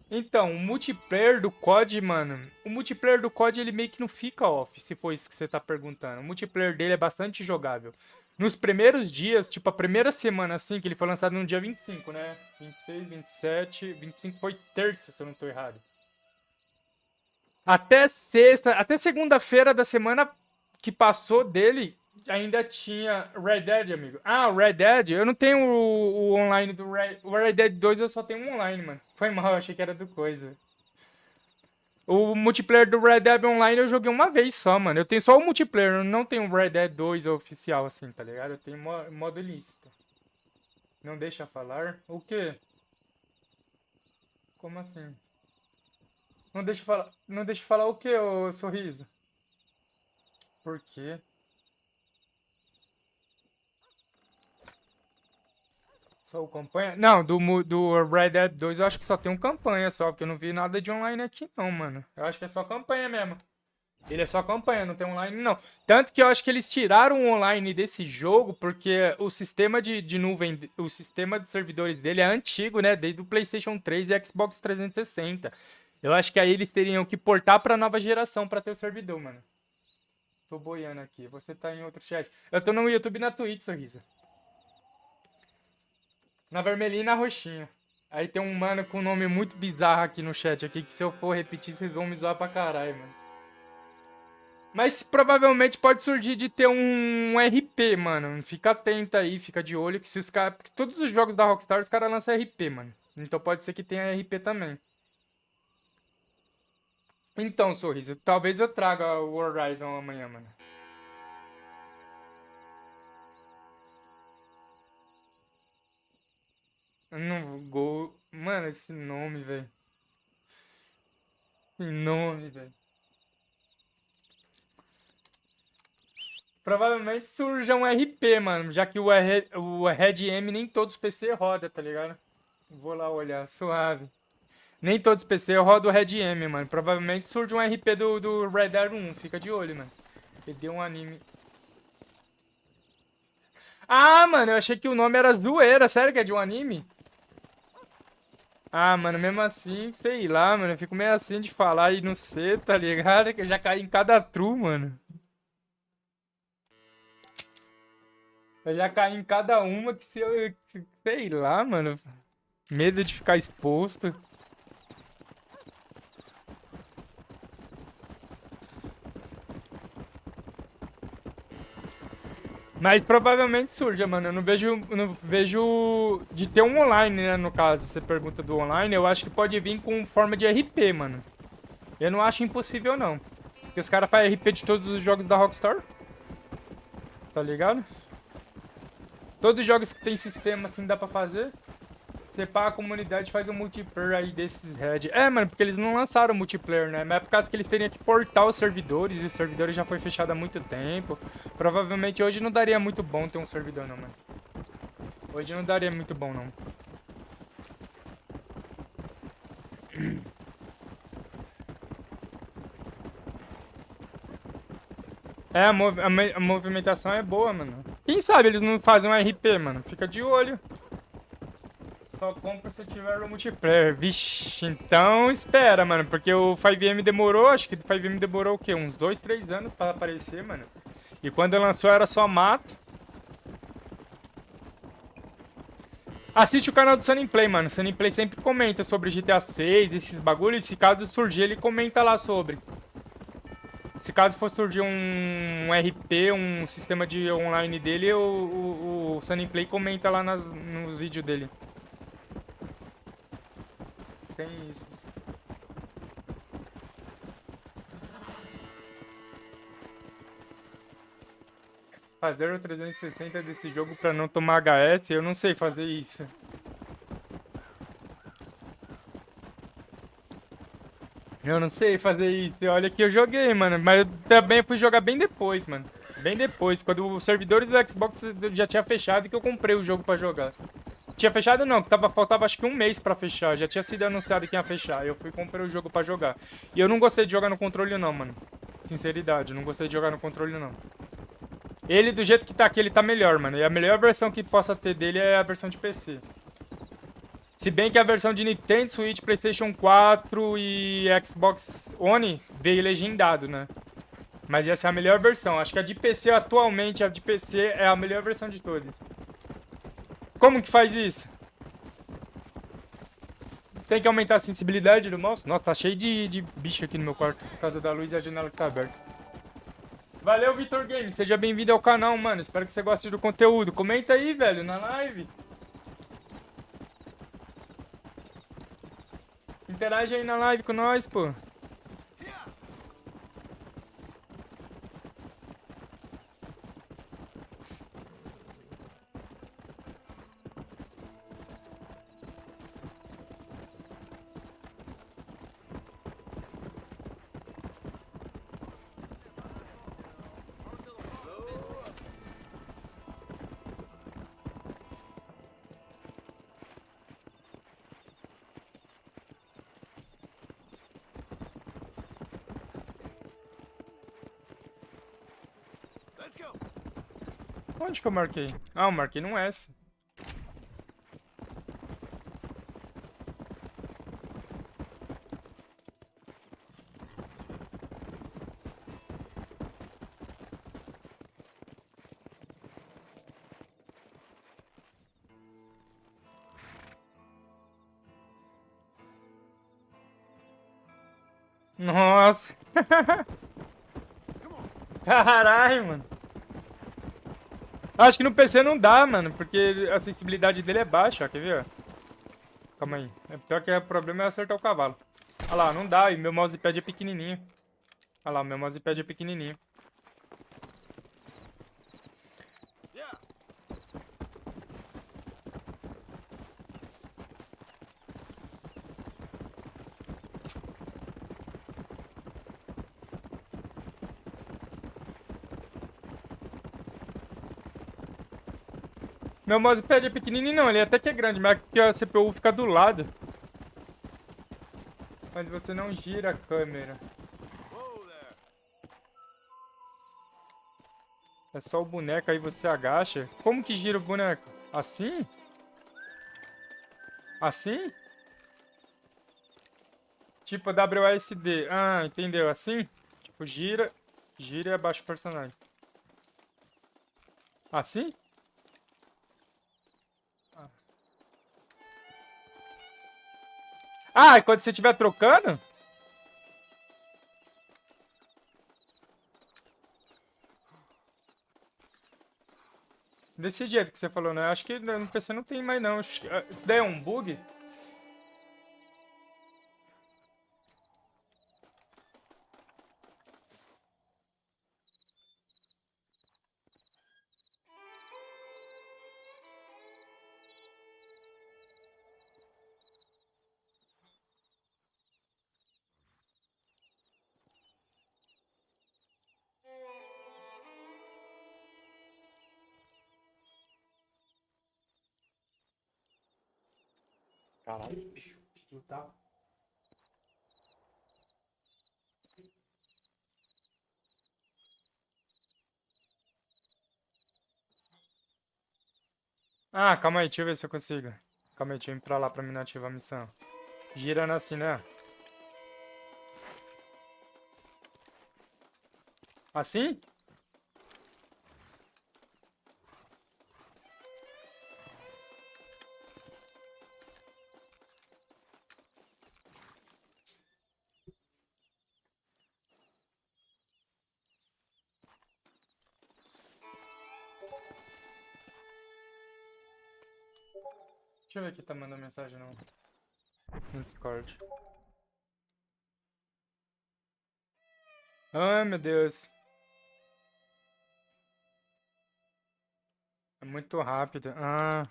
Então, o multiplayer do COD, mano... O multiplayer do COD, ele meio que não fica off, se for isso que você tá perguntando. O multiplayer dele é bastante jogável. Nos primeiros dias, tipo a primeira semana assim, que ele foi lançado no dia 25, né? 26, 27, 25 foi terça, se eu não tô errado. Até sexta, até segunda-feira da semana que passou dele, ainda tinha Red Dead, amigo. Ah, o Red Dead, eu não tenho o online do o Red Dead 2, eu só tenho um online, mano. Foi mal, eu achei que era do coisa. O multiplayer do Red Dead Online eu joguei uma vez só, mano. Eu tenho só o multiplayer, eu não tenho o Red Dead 2 oficial, assim, tá ligado? Eu tenho modo ilícito. Não deixa falar? O quê? Como assim? Não deixa falar o quê, ô sorriso? Por quê? Só o campanha? Não, do Red Dead 2 eu acho que só tem um campanha só, porque eu não vi nada de online aqui não, mano. Eu acho que é só campanha mesmo. Ele é só campanha, não tem online não. Tanto que eu acho que eles tiraram o online desse jogo, porque o sistema de nuvem, o sistema de servidores dele é antigo, né? Desde o PlayStation 3 e Xbox 360. Eu acho que aí eles teriam que portar pra nova geração pra ter o servidor, mano. Tô boiando aqui. Você tá em outro chat. Eu tô no YouTube e na Twitch, sorriso. Na vermelhinha e na roxinha. Aí tem um mano com um nome muito bizarro aqui no chat aqui, que se eu for repetir, vocês vão me zoar pra caralho, mano. Mas provavelmente pode surgir de ter um RP, mano. Fica atento aí, fica de olho, que se os caras... Todos os jogos da Rockstar, os caras lançam RP, mano. Então pode ser que tenha RP também. Então, sorriso, talvez eu traga o Horizon amanhã, mano. Não vou... Mano, esse nome, velho. Esse nome, velho. Provavelmente surja um RP, mano. Já que o Red M nem todos os PC roda, tá ligado? Vou lá olhar, suave. Nem todos os PC rodam o Red M, mano. Provavelmente surge um RP do Red Dead 1. Fica de olho, mano. Ele deu um anime. Ah, mano, eu achei que o nome era zoeira. Sério que é de um anime? Ah, mano, mesmo assim, sei lá, mano. Eu fico meio assim de falar e não sei, tá ligado? Que eu já caí em cada true, mano. Eu já caí em cada uma que se eu... Sei lá, mano. Medo de ficar exposto. Mas provavelmente surja, mano. Eu não vejo de ter um online, né, no caso. Você pergunta do online, eu acho que pode vir com forma de RP, mano. Eu não acho impossível, não. Porque os caras fazem RP de todos os jogos da Rockstar. Tá ligado? Todos os jogos que tem sistema assim dá pra fazer. Você paga a comunidade e faz um multiplayer aí desses Red. É, mano, porque eles não lançaram multiplayer, né? Mas é por causa que eles teriam que portar os servidores. E os servidores já foi fechado há muito tempo. Provavelmente hoje não daria muito bom ter um servidor, não, mano. Hoje não daria muito bom, não. É, a movimentação é boa, mano. Quem sabe eles não fazem um RP, mano. Fica de olho. Só compra se tiver o multiplayer. Vixe, então espera, mano. Porque o 5M demorou, acho que o 5M demorou o quê? Uns 2, 3 anos pra aparecer, mano. E quando lançou era só mato. Assiste o canal do Sunny Play, mano. Sunny Play sempre comenta sobre GTA 6, esses bagulhos. Se caso surgir, ele comenta lá sobre. Se caso for surgir um RP, um sistema de online dele, o Sunny Play comenta lá nos vídeos dele. Tem isso. Fazer o 360 desse jogo pra não tomar HS, eu não sei fazer isso. Eu não sei fazer isso. Olha que eu joguei, mano. Mas eu também fui jogar bem depois, mano. Bem depois. Quando o servidor do Xbox já tinha fechado e que eu comprei o jogo pra jogar. Tinha fechado não, que faltava acho que um mês pra fechar. Já tinha sido anunciado que ia fechar. Eu fui e comprei o jogo pra jogar. E eu não gostei de jogar no controle não, mano. Sinceridade, eu não gostei de jogar no controle não. Ele, do jeito que tá aqui, ele tá melhor, mano. E a melhor versão que possa ter dele é a versão de PC. Se bem que a versão de Nintendo Switch, PlayStation 4 e Xbox One veio legendado, né? Mas essa é a melhor versão. Acho que a de PC atualmente, a de PC é a melhor versão de todas. Como que faz isso? Tem que aumentar a sensibilidade do mouse? Nossa, tá cheio de bicho aqui no meu quarto por causa da luz e a janela que tá aberta. Valeu, Vitor Games. Seja bem-vindo ao canal, mano. Espero que você goste do conteúdo. Comenta aí, velho, na live. Interage aí na live com nós, pô. Onde que eu marquei? Ah, eu marquei num S. Nossa. Caralho, mano. Acho que no PC não dá, mano, porque a sensibilidade dele é baixa, ó, quer ver? Calma aí. É pior que o problema é acertar o cavalo. Olha lá, não dá, e meu mousepad é pequenininho. Olha lá, meu mousepad é pequenininho. Meu mousepad é pequenininho não, ele até que é grande, mas porque a CPU fica do lado. Mas você não gira a câmera. É só o boneco, aí você agacha. Como que gira o boneco? Assim? Assim? Tipo WASD. Ah, entendeu? Assim? Tipo, gira e abaixa o personagem. Assim? Ah, quando você estiver trocando? Desse jeito que você falou, né? Acho que no PC não tem mais, não. Isso daí é um bug? Caralho, bicho. Não tá. Ah, calma aí, deixa eu ver se eu consigo. Calma aí, deixa eu ir pra lá pra mim ativar a missão. Girando assim, né? Assim? Deixa eu ver quem tá mandando mensagem no Discord. Ai, meu Deus. É muito rápido. Ah.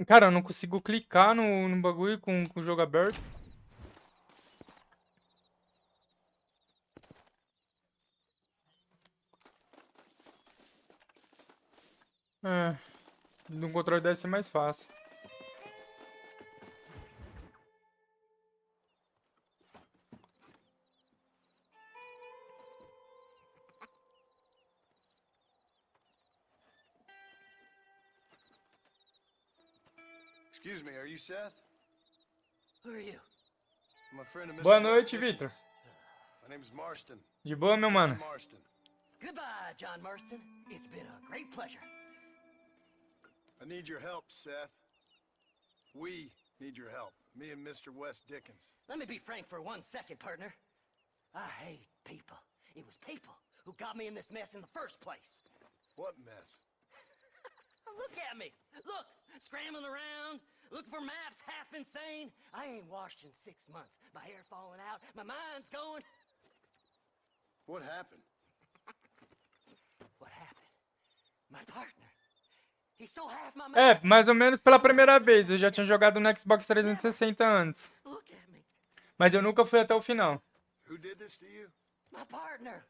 Cara, eu não consigo clicar no bagulho com o jogo aberto. É, no controle deve ser mais fácil. Excuse me, are you Seth? Who are you? I'm a friend of Mr. Boa West noite, Dickens. Victor. My name's Marston. De boa, meu mano? Marston. Goodbye, John Marston. It's been a great pleasure. I need your help, Seth. We need your help. Me and Mr. West Dickens. Let me be frank for 1 second, partner. I hate people. It was people who got me in this mess in the first place. What mess? Look at me. Look, scrambling around, looking for maps, half insane. I ain't washed in 6 months. My hair falling out, my mind's going. What happened? What happened? My partner. He stole half my É, map. mais ou menos pela primeira vez. Eu já tinha jogado no Xbox 360 antes. Look at me. Mas eu nunca fui até o final. Who did this to you? My partner.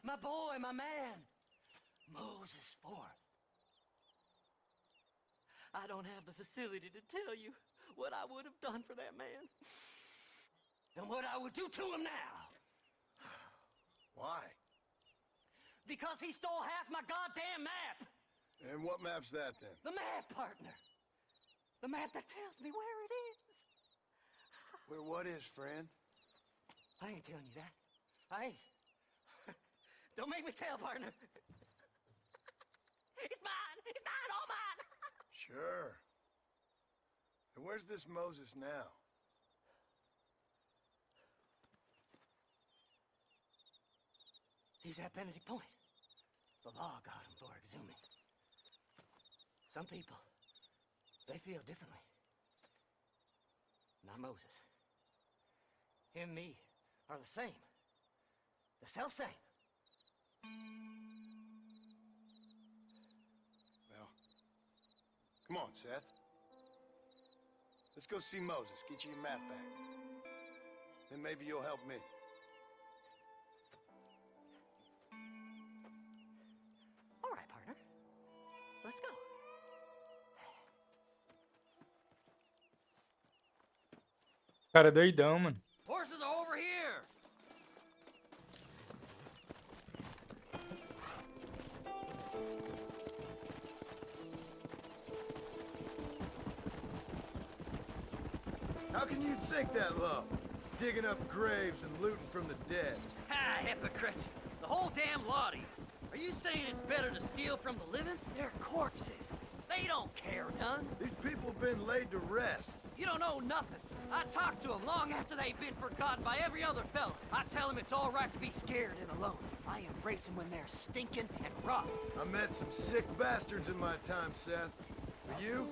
My boy, my man. Moses Ford. I don't have the facility to tell you what I would have done for that man. And what I would do to him now. Why? Because he stole half my goddamn map. And what map's that then? The map, partner. The map that tells me where it is. Where what is, friend? I ain't telling you that. I ain't. Don't make me tell, partner. It's mine. It's mine, all mine. Sure. And where's this Moses now? He's at Benedict Point. The law got him for exhuming. Some people, they feel differently. Not Moses. Him and me are the same. The self-same. Well, come on, Seth. Let's go see Moses, get you your map back. Then maybe you'll help me. All right, partner. Let's go. Cara, doidão, mano. Horses are over here. How can you sink that low? Digging up graves and looting from the dead. Ah, hypocrite. The whole damn lot of you. Are you saying it's better to steal from the living? They're corpses. They don't care none. These people have been laid to rest. You don't know nothing. I talk to them long after they've been forgotten by every other fella. I tell them it's all right to be scared and alone. I embrace them when they're stinking and rotten. I met some sick bastards in my time, Seth. For you,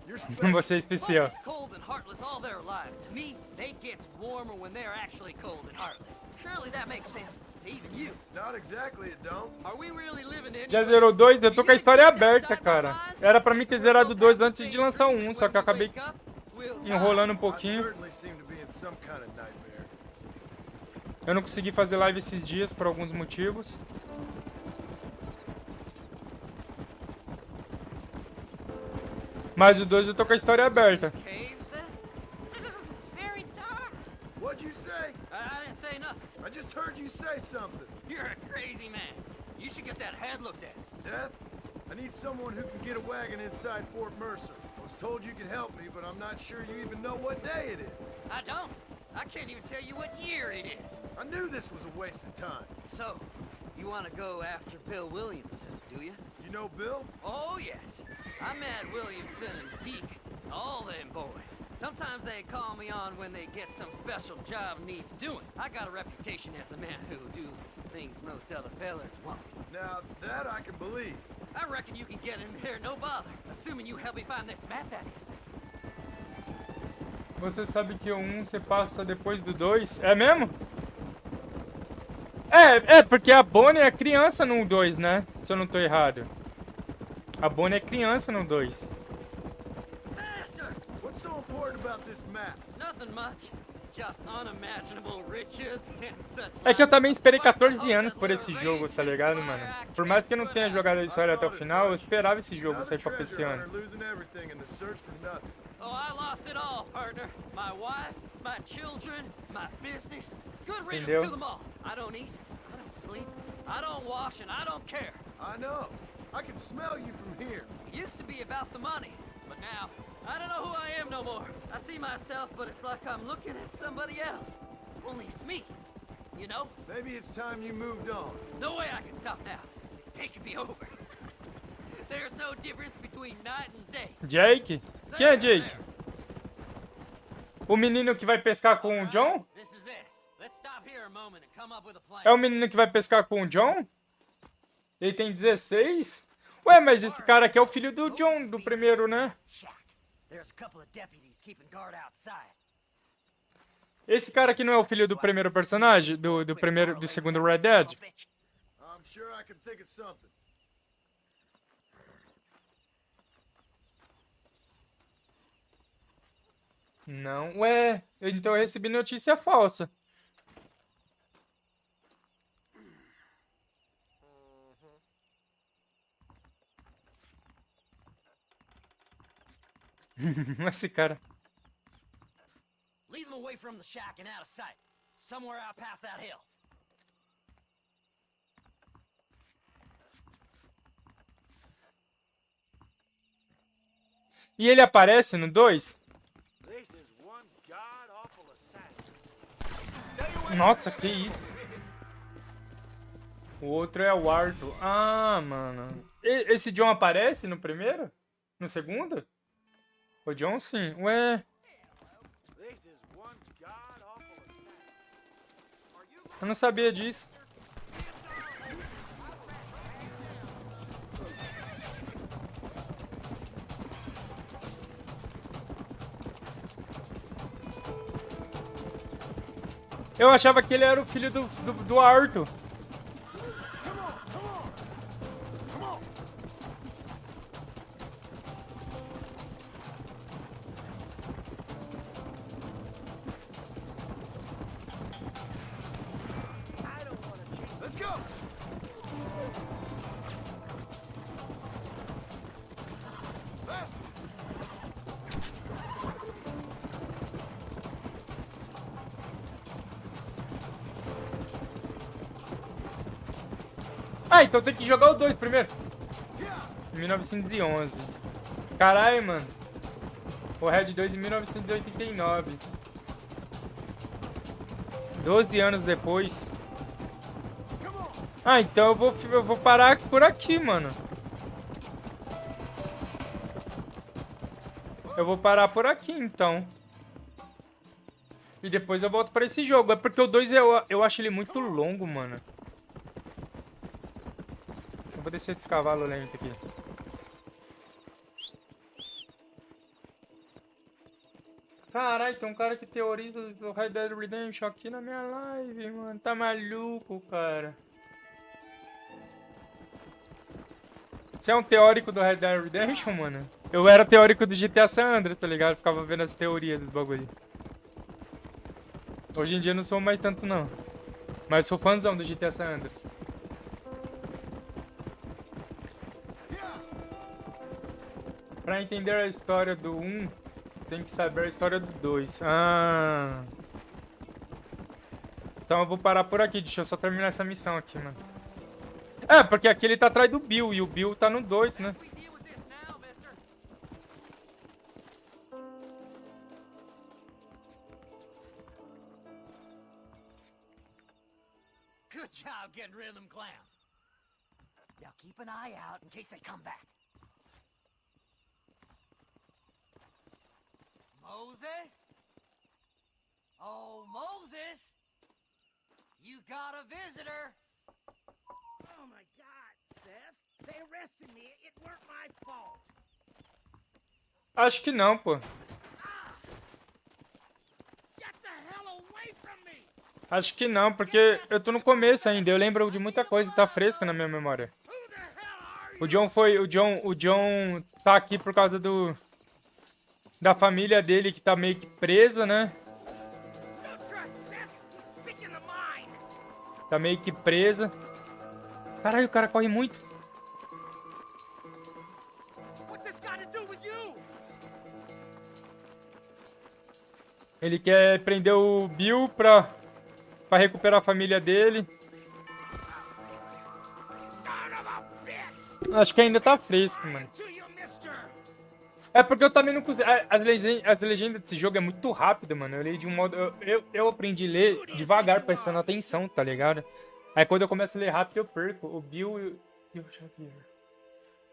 you're special. Você é especial. Folks cold and heartless all their lives. To me, they get warmer when they're actually cold and heartless. Surely that makes sense to even you. Not exactly, it don't. Are we really living in? Já zerou 2? Eu tô com a história aberta, cara. Era pra mim ter zerado 2 antes de lançar o 1, só que eu acabei enrolando um I pouquinho. certainly seem to be in some kind of nightmare. Eu não consegui fazer live esses dias por alguns motivos. Mas o 2 eu tô com a história aberta. It's very dark. What'd you say? I didn't say nothing. I just heard you say something. You're a crazy man. You should get that head looked at. Seth, I need someone who can get a wagon inside Fort Mercer. I was told you could help me, but I'm not sure you even know what day it is. I don't. I can't even tell you what year it is. I knew this was a waste of time. So, You want to go after Bill Williamson, do you? You know Bill? Oh, yes. I met Williamson and Deke, all them boys. Sometimes they call me on when they get some special job needs doing. I got a reputation as a man who'll do things most other fellers won't. Now, that I can believe. I reckon you can get in there, no bother. Assuming you help me find this map, that is. Você sabe que o 1 você passa depois do 2? É mesmo? É, porque a Bonnie é criança no 2, né? Se eu não tô errado. A Bonnie é criança no 2. Master! What's so important about this map? Nothing much. Just unimaginable riches and such. É que eu também esperei 14 anos por esse jogo, tá ligado, mano? Por mais que eu não tenha jogado a história até o final, eu esperava esse jogo sair pra PC antes. Oh, I lost it all, partner. My wife, my children, my business. Good riddance to them all. I don't eat, I don't sleep, I don't wash, and I don't care. I know. I can smell you from here. It used to be about the money, but now, I don't know who I am no more. I see myself, but it's like I'm looking at somebody else. Only it's me, you know? Maybe it's time you moved on. No way I can stop now. It's taking me over. There's no difference between night and day. Jake? Quem é Jake? O menino que vai pescar com o John? This is it. Let's stop here a moment and come up with a plan. É o menino que vai pescar com o John? Ele tem 16? Ué, mas esse cara aqui é o filho do John, do primeiro, né? There's a couple of deputies keeping guard outside. Esse cara aqui não é o filho do primeiro personagem? Do segundo Red Dead? I'm sure I can think of something. Não, ué, então eu recebi notícia falsa. Esse cara. Lead them away from the shack and out of sight. Somewhere out past that hill. E ele aparece no 2? Nossa, que isso? O outro é o Arthur. Ah, mano. Esse John aparece no primeiro? No segundo? O John sim. Ué. Eu não sabia disso. Eu achava que ele era o filho do Arthur. Let's go. Ah, então tem que jogar o 2 primeiro. 1911. Caralho, mano. O Red 2 em 1989. 12 anos depois. Ah, então eu vou parar por aqui, mano. Eu vou parar por aqui, então. E depois eu volto pra esse jogo. É porque o 2 eu acho ele muito longo, mano. Eu vou descer desse cavalo lento aqui. Caralho, tem um cara que teoriza o Red Dead Redemption aqui na minha live, mano. Tá maluco, cara. Você é um teórico do Red Dead Redemption, mano? Eu era teórico do GTA San Andreas, tá ligado? Ficava vendo as teorias do bagulho. Hoje em dia eu não sou mais tanto, não. Mas sou fãzão do GTA San Andreas. Pra entender a história do 1, tem que saber a história do 2. Ah. Então eu vou parar por aqui. Deixa eu só terminar essa missão aqui, mano. É, porque aqui ele tá atrás do Bill. E o Bill tá no 2, né? Good job getting rid of them clowns. Now keep an eye out in case they come back. Moses? Oh, Moses! You got a visitor! Oh my God, Seth. They arrested me. It weren't my fault. Acho que não, pô. Get the hell away from me! Acho que não, porque eu tô no começo ainda. Eu lembro de muita coisa, tá fresca na minha memória. O John tá aqui por causa da família dele que tá meio que presa, né? Tá meio que presa. Caralho, o cara corre muito. Ele quer prender o Bill pra recuperar a família dele. Acho que ainda tá fresco, mano. É porque eu também não consigo... As legendas desse jogo é muito rápido, mano. Eu leio de um modo... Eu aprendi a ler devagar, prestando atenção, tá ligado? Aí quando eu começo a ler rápido, eu perco. O Bill e o Javier.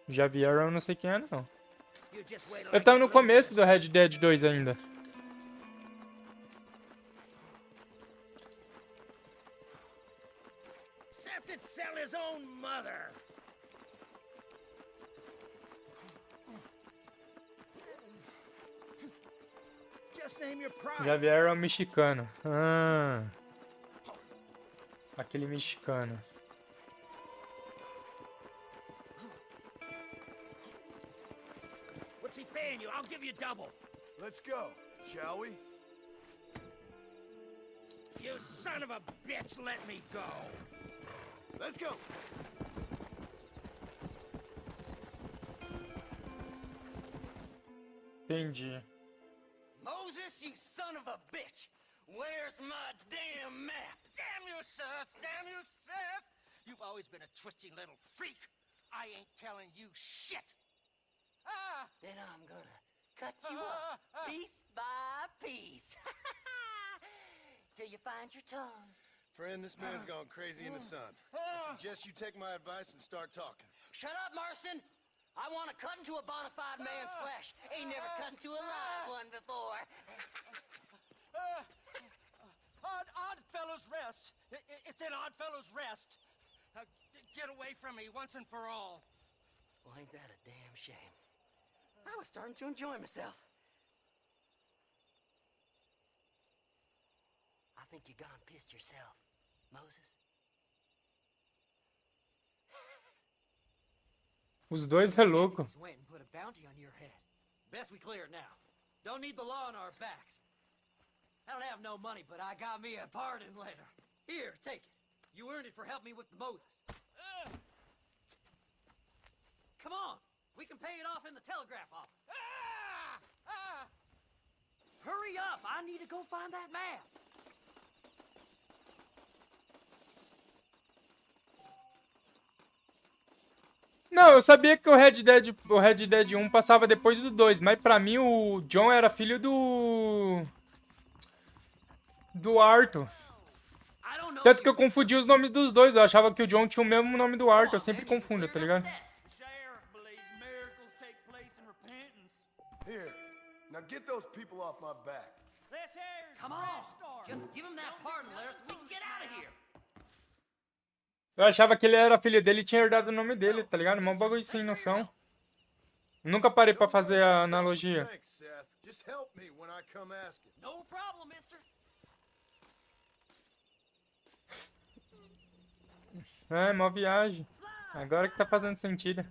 O Javier eu não sei quem é, não. Eu tava no começo do Red Dead 2 ainda. Seth could sell his own mother. Just name your price. Javier é um mexicano. Ah. Aquele mexicano. What's he paying you? I'll give you double. Let's go, shall we? You son of a bitch, let me go. Let's go. Entendi. Moses, you son of a bitch! Where's my damn map? Damn you, Seth! Damn you, Seth! You've always been a twisty little freak. I ain't telling you shit. Ah! Then I'm gonna cut you up piece by piece. Till you find your tongue. Friend, this man's gone crazy in the sun. I suggest you take my advice and start talking. Shut up, Marston! I want to cut into a bona fide man's flesh. Ain't never cut into a live one before. Odd Fellows Rest. It's in Odd Fellows Rest. Get away from me once and for all. Well, ain't that a damn shame? I was starting to enjoy myself. I think you gone pissed yourself, Moses. Os dois é louco. Went and put a bounty on your head. Best we clear it now. Don't need the law on our backs. I don't have no money, but I got me a pardon letter. Here, take it. You earned it for helping me with the Moses. Come on, we can pay it off in the telegraph office. Hurry up, I need to go find that map. Não, eu sabia que o Red Dead 1 passava depois do 2, mas pra mim o John era filho do Arthur. Tanto que eu confundi os nomes dos dois, eu achava que o John tinha o mesmo nome do Arthur, eu sempre confundo, tá ligado? Here, now get those people off my back. Come on, just give him that pardon letter so we can get out of here. Eu achava que ele era filho dele e tinha herdado o nome dele, tá ligado? Mó bagulho sem noção. Nunca parei pra fazer a analogia. Thanks, Seth. Just help me when I come asking. No problem, mister. É, mó viagem. Agora que tá fazendo sentido.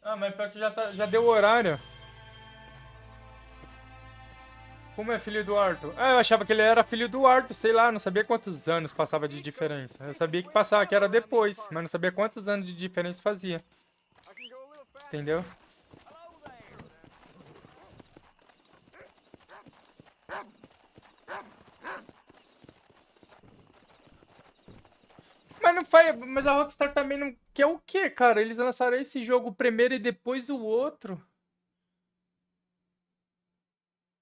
Ah, mas pior que já deu o horário. Como é filho do Arthur? Ah, eu achava que ele era filho do Arthur, sei lá, não sabia quantos anos passava de diferença. Eu sabia que passava, que era depois, mas não sabia quantos anos de diferença fazia. Entendeu? Mas não faz, mas a Rockstar também não quer o quê, cara? Eles lançaram esse jogo primeiro e depois o outro.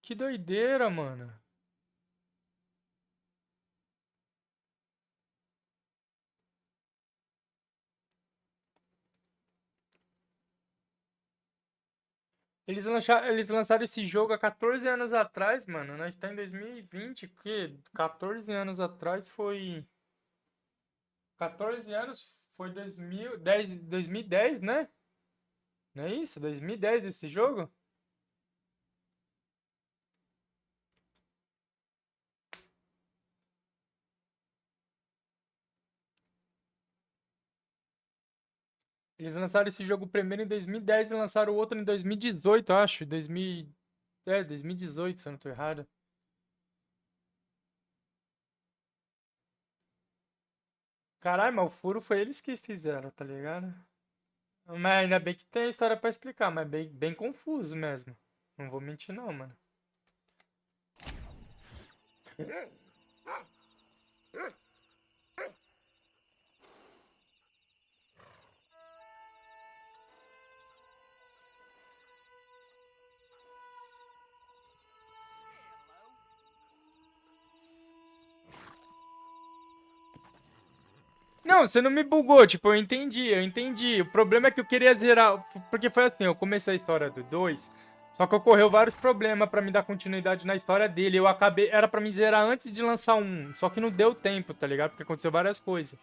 Que doideira, mano. Eles lançaram esse jogo há 14 anos atrás, mano. Nós tá em 2020, que 14 anos atrás foi... 14 anos foi 2010, né? Não é isso? 2010 esse jogo? Eles lançaram esse jogo primeiro em 2010 e lançaram o outro em 2018, eu acho. 2018, se eu não tô errado. Caralho, mas o furo foi eles que fizeram, tá ligado? Mas ainda bem que tem a história pra explicar, mas bem confuso mesmo. Não vou mentir não, mano. Não, você não me bugou, tipo, eu entendi. O problema é que eu queria zerar, porque foi assim, eu comecei a história do 2, só que ocorreu vários problemas pra me dar continuidade na história dele. Eu acabei, era pra me zerar antes de lançar um, só que não deu tempo, tá ligado? Porque aconteceu várias coisas.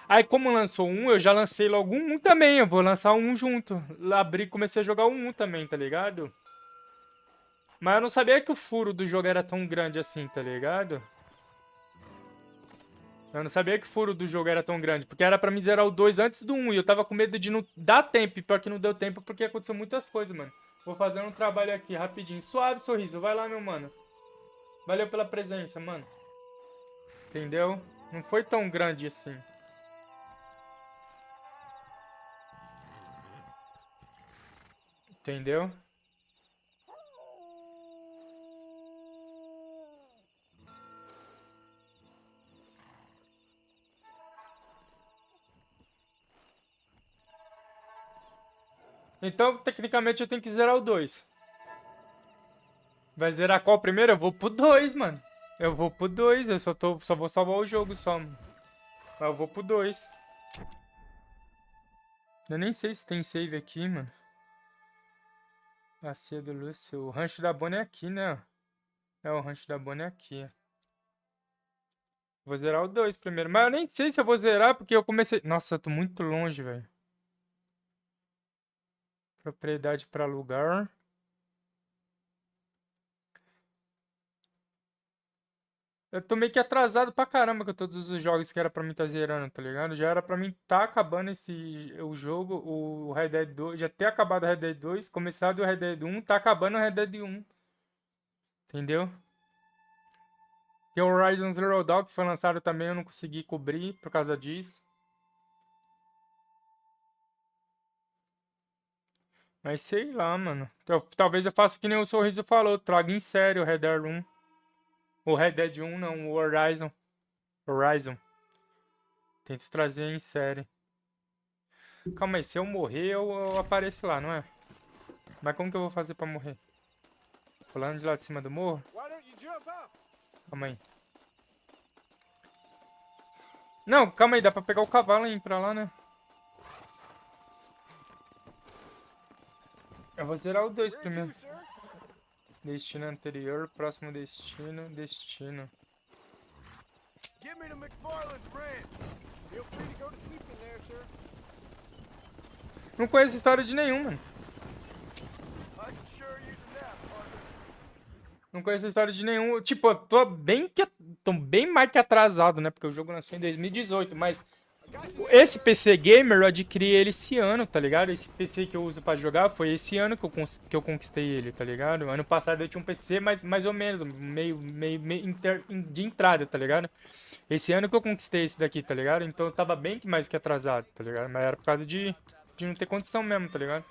Aí como lançou um, eu já lancei logo um também, eu vou lançar um junto. Abri, comecei a jogar um também, tá ligado? Mas eu não sabia que o furo do jogo era tão grande assim, tá ligado? Eu não sabia que o furo do jogo era tão grande, porque era pra me zerar o 2 antes do 1, e eu tava com medo de não dar tempo, e pior que não deu tempo, porque aconteceu muitas coisas, mano. Vou fazer um trabalho aqui, rapidinho. Suave, sorriso, vai lá, meu mano. Valeu pela presença, mano. Entendeu? Não foi tão grande assim. Entendeu? Então, tecnicamente, eu tenho que zerar o 2. Vai zerar qual primeiro? Eu vou pro 2, mano. Eu vou pro 2, eu só vou salvar o jogo só, mano. Mas eu vou pro 2. Eu nem sei se tem save aqui, mano. Bacia do Lúcio. O rancho da Bonnie é aqui, né? É, o rancho da Bonnie é aqui. Vou zerar o 2 primeiro. Mas eu nem sei se eu vou zerar, porque eu comecei... Nossa, eu tô muito longe, velho. Propriedade pra alugar. Eu tô meio que atrasado pra caramba com todos os jogos que era pra mim tá zerando, tá ligado? Já era pra mim tá acabando o jogo, o Red Dead 2, já ter acabado o Red Dead 2, começado o Red Dead 1, tá acabando o Red Dead 1. Entendeu? E o Horizon Zero Dawn, que foi lançado também, eu não consegui cobrir por causa disso. Mas sei lá, mano. Talvez eu faça que nem o Sorriso falou, traga em sério o Red Dead 1. O Red Dead 1 não, o Horizon. Horizon. Tento trazer em série. Calma aí, se eu morrer, eu apareço lá, não é? Mas como que eu vou fazer pra morrer? Pulando de lá de cima do morro? Calma aí. Não, calma aí, dá pra pegar o cavalo e ir pra lá, né? Eu vou zerar o 2 primeiro. Destino anterior, próximo destino, destino. Get me to McFarland's ranch. Feel free to go to sleep in there, sir. Não conheço história de nenhum, mano. I can sure use a nap, partner. Não conheço história de nenhum. Tipo, eu tô bem mais que atrasado, né? Porque o jogo lançou em 2018, mas esse PC Gamer eu adquiri ele esse ano, tá ligado? Esse PC que eu uso pra jogar foi esse ano que eu conquistei ele, tá ligado? Ano passado eu tinha um PC mais ou menos, meio de entrada, tá ligado? Esse ano que eu conquistei esse daqui, tá ligado? Então eu tava bem que mais que atrasado, tá ligado? Mas era por causa de não ter condição mesmo, tá ligado?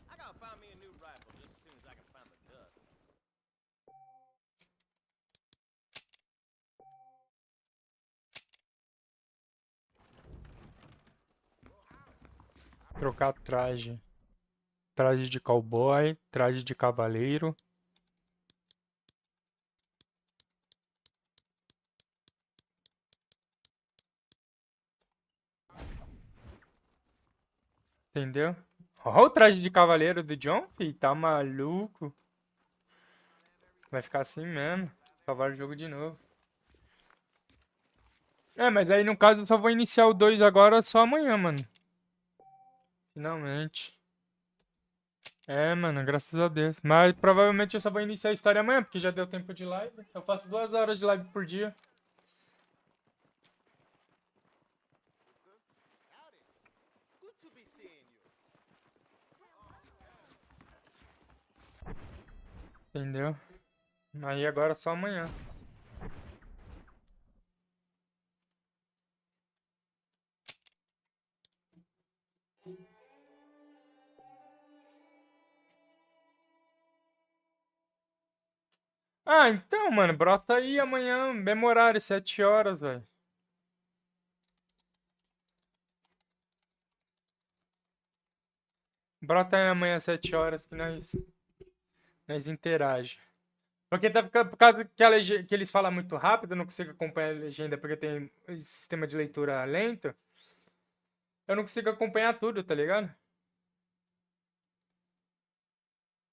I gotta find me a new rifle just as soon as I can find the dust. Trocar traje. Traje de cowboy, traje de cavaleiro. Entendeu? Olha o traje de cavaleiro do John, filho. Tá maluco. Vai ficar assim mesmo. Acabar o jogo de novo. É, mas aí no caso eu só vou iniciar o 2 agora só amanhã, mano. Finalmente. É, mano, graças a Deus. Mas provavelmente eu só vou iniciar a história amanhã, porque já deu tempo de live. Eu faço 2 horas de live por dia. Entendeu? Aí agora só amanhã. Ah, então, mano, brota aí amanhã, mesmo horário, 7 horas, velho. Brota aí amanhã, 7 horas, que nós interage. Porque tá ficando, por causa que, que eles falam muito rápido, eu não consigo acompanhar a legenda porque tem esse sistema de leitura lento. Eu não consigo acompanhar tudo, tá ligado?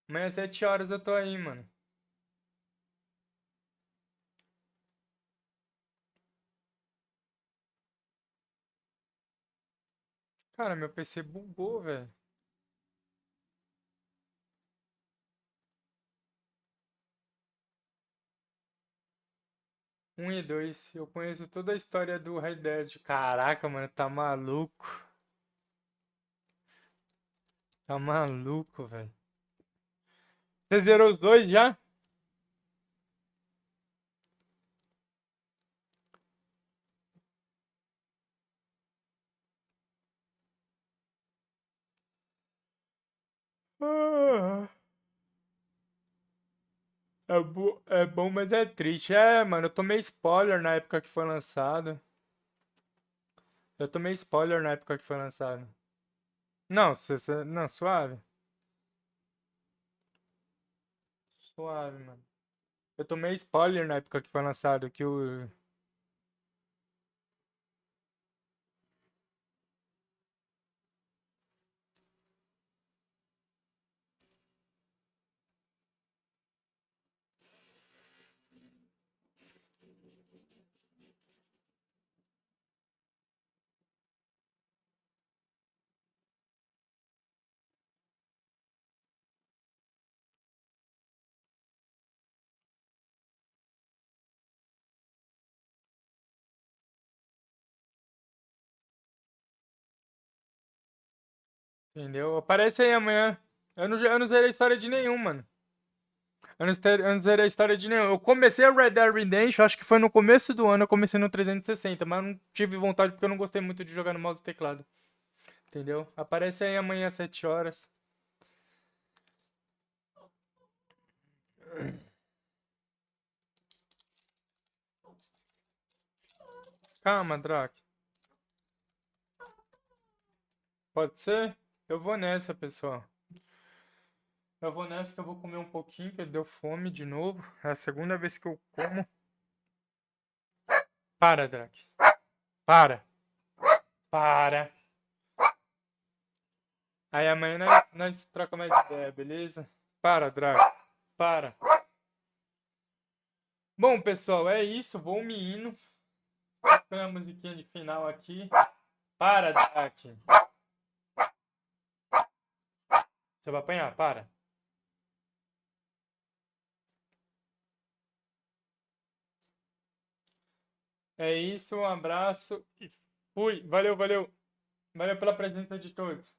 Amanhã, 7 horas, eu tô aí, mano. Cara, meu PC bugou, velho. Um e 2. Eu conheço toda a história do Red Dead. Caraca, mano, tá maluco. Tá maluco, velho. Você zerou os dois já? Ah, é bom, mas é triste. É, mano, eu tomei spoiler na época que foi lançado. Eu tomei spoiler na época que foi lançado. Não, não, suave. Suave, mano. Eu tomei spoiler na época que foi lançado, que o... Entendeu? Aparece aí amanhã. Eu não zerei a história de nenhum, mano. Eu não zerei a história de nenhum. Eu comecei a Red Dead Redemption, acho que foi no começo do ano, eu comecei no 360, mas eu não tive vontade porque eu não gostei muito de jogar no mouse e teclado. Entendeu? Aparece aí amanhã às 7 horas. Calma, Drac. Pode ser? Eu vou nessa, pessoal. Eu vou nessa que eu vou comer um pouquinho, que deu fome de novo. É a segunda vez que eu como. Para, Drac. Para. Para. Aí amanhã nós trocamos mais ideia, beleza? Para, Drac. Para. Bom, pessoal, é isso. Vou me indo. Põe a musiquinha de final aqui. Para, Drac. Você vai apanhar? Para. É isso, um abraço e fui. Valeu, valeu. Valeu pela presença de todos.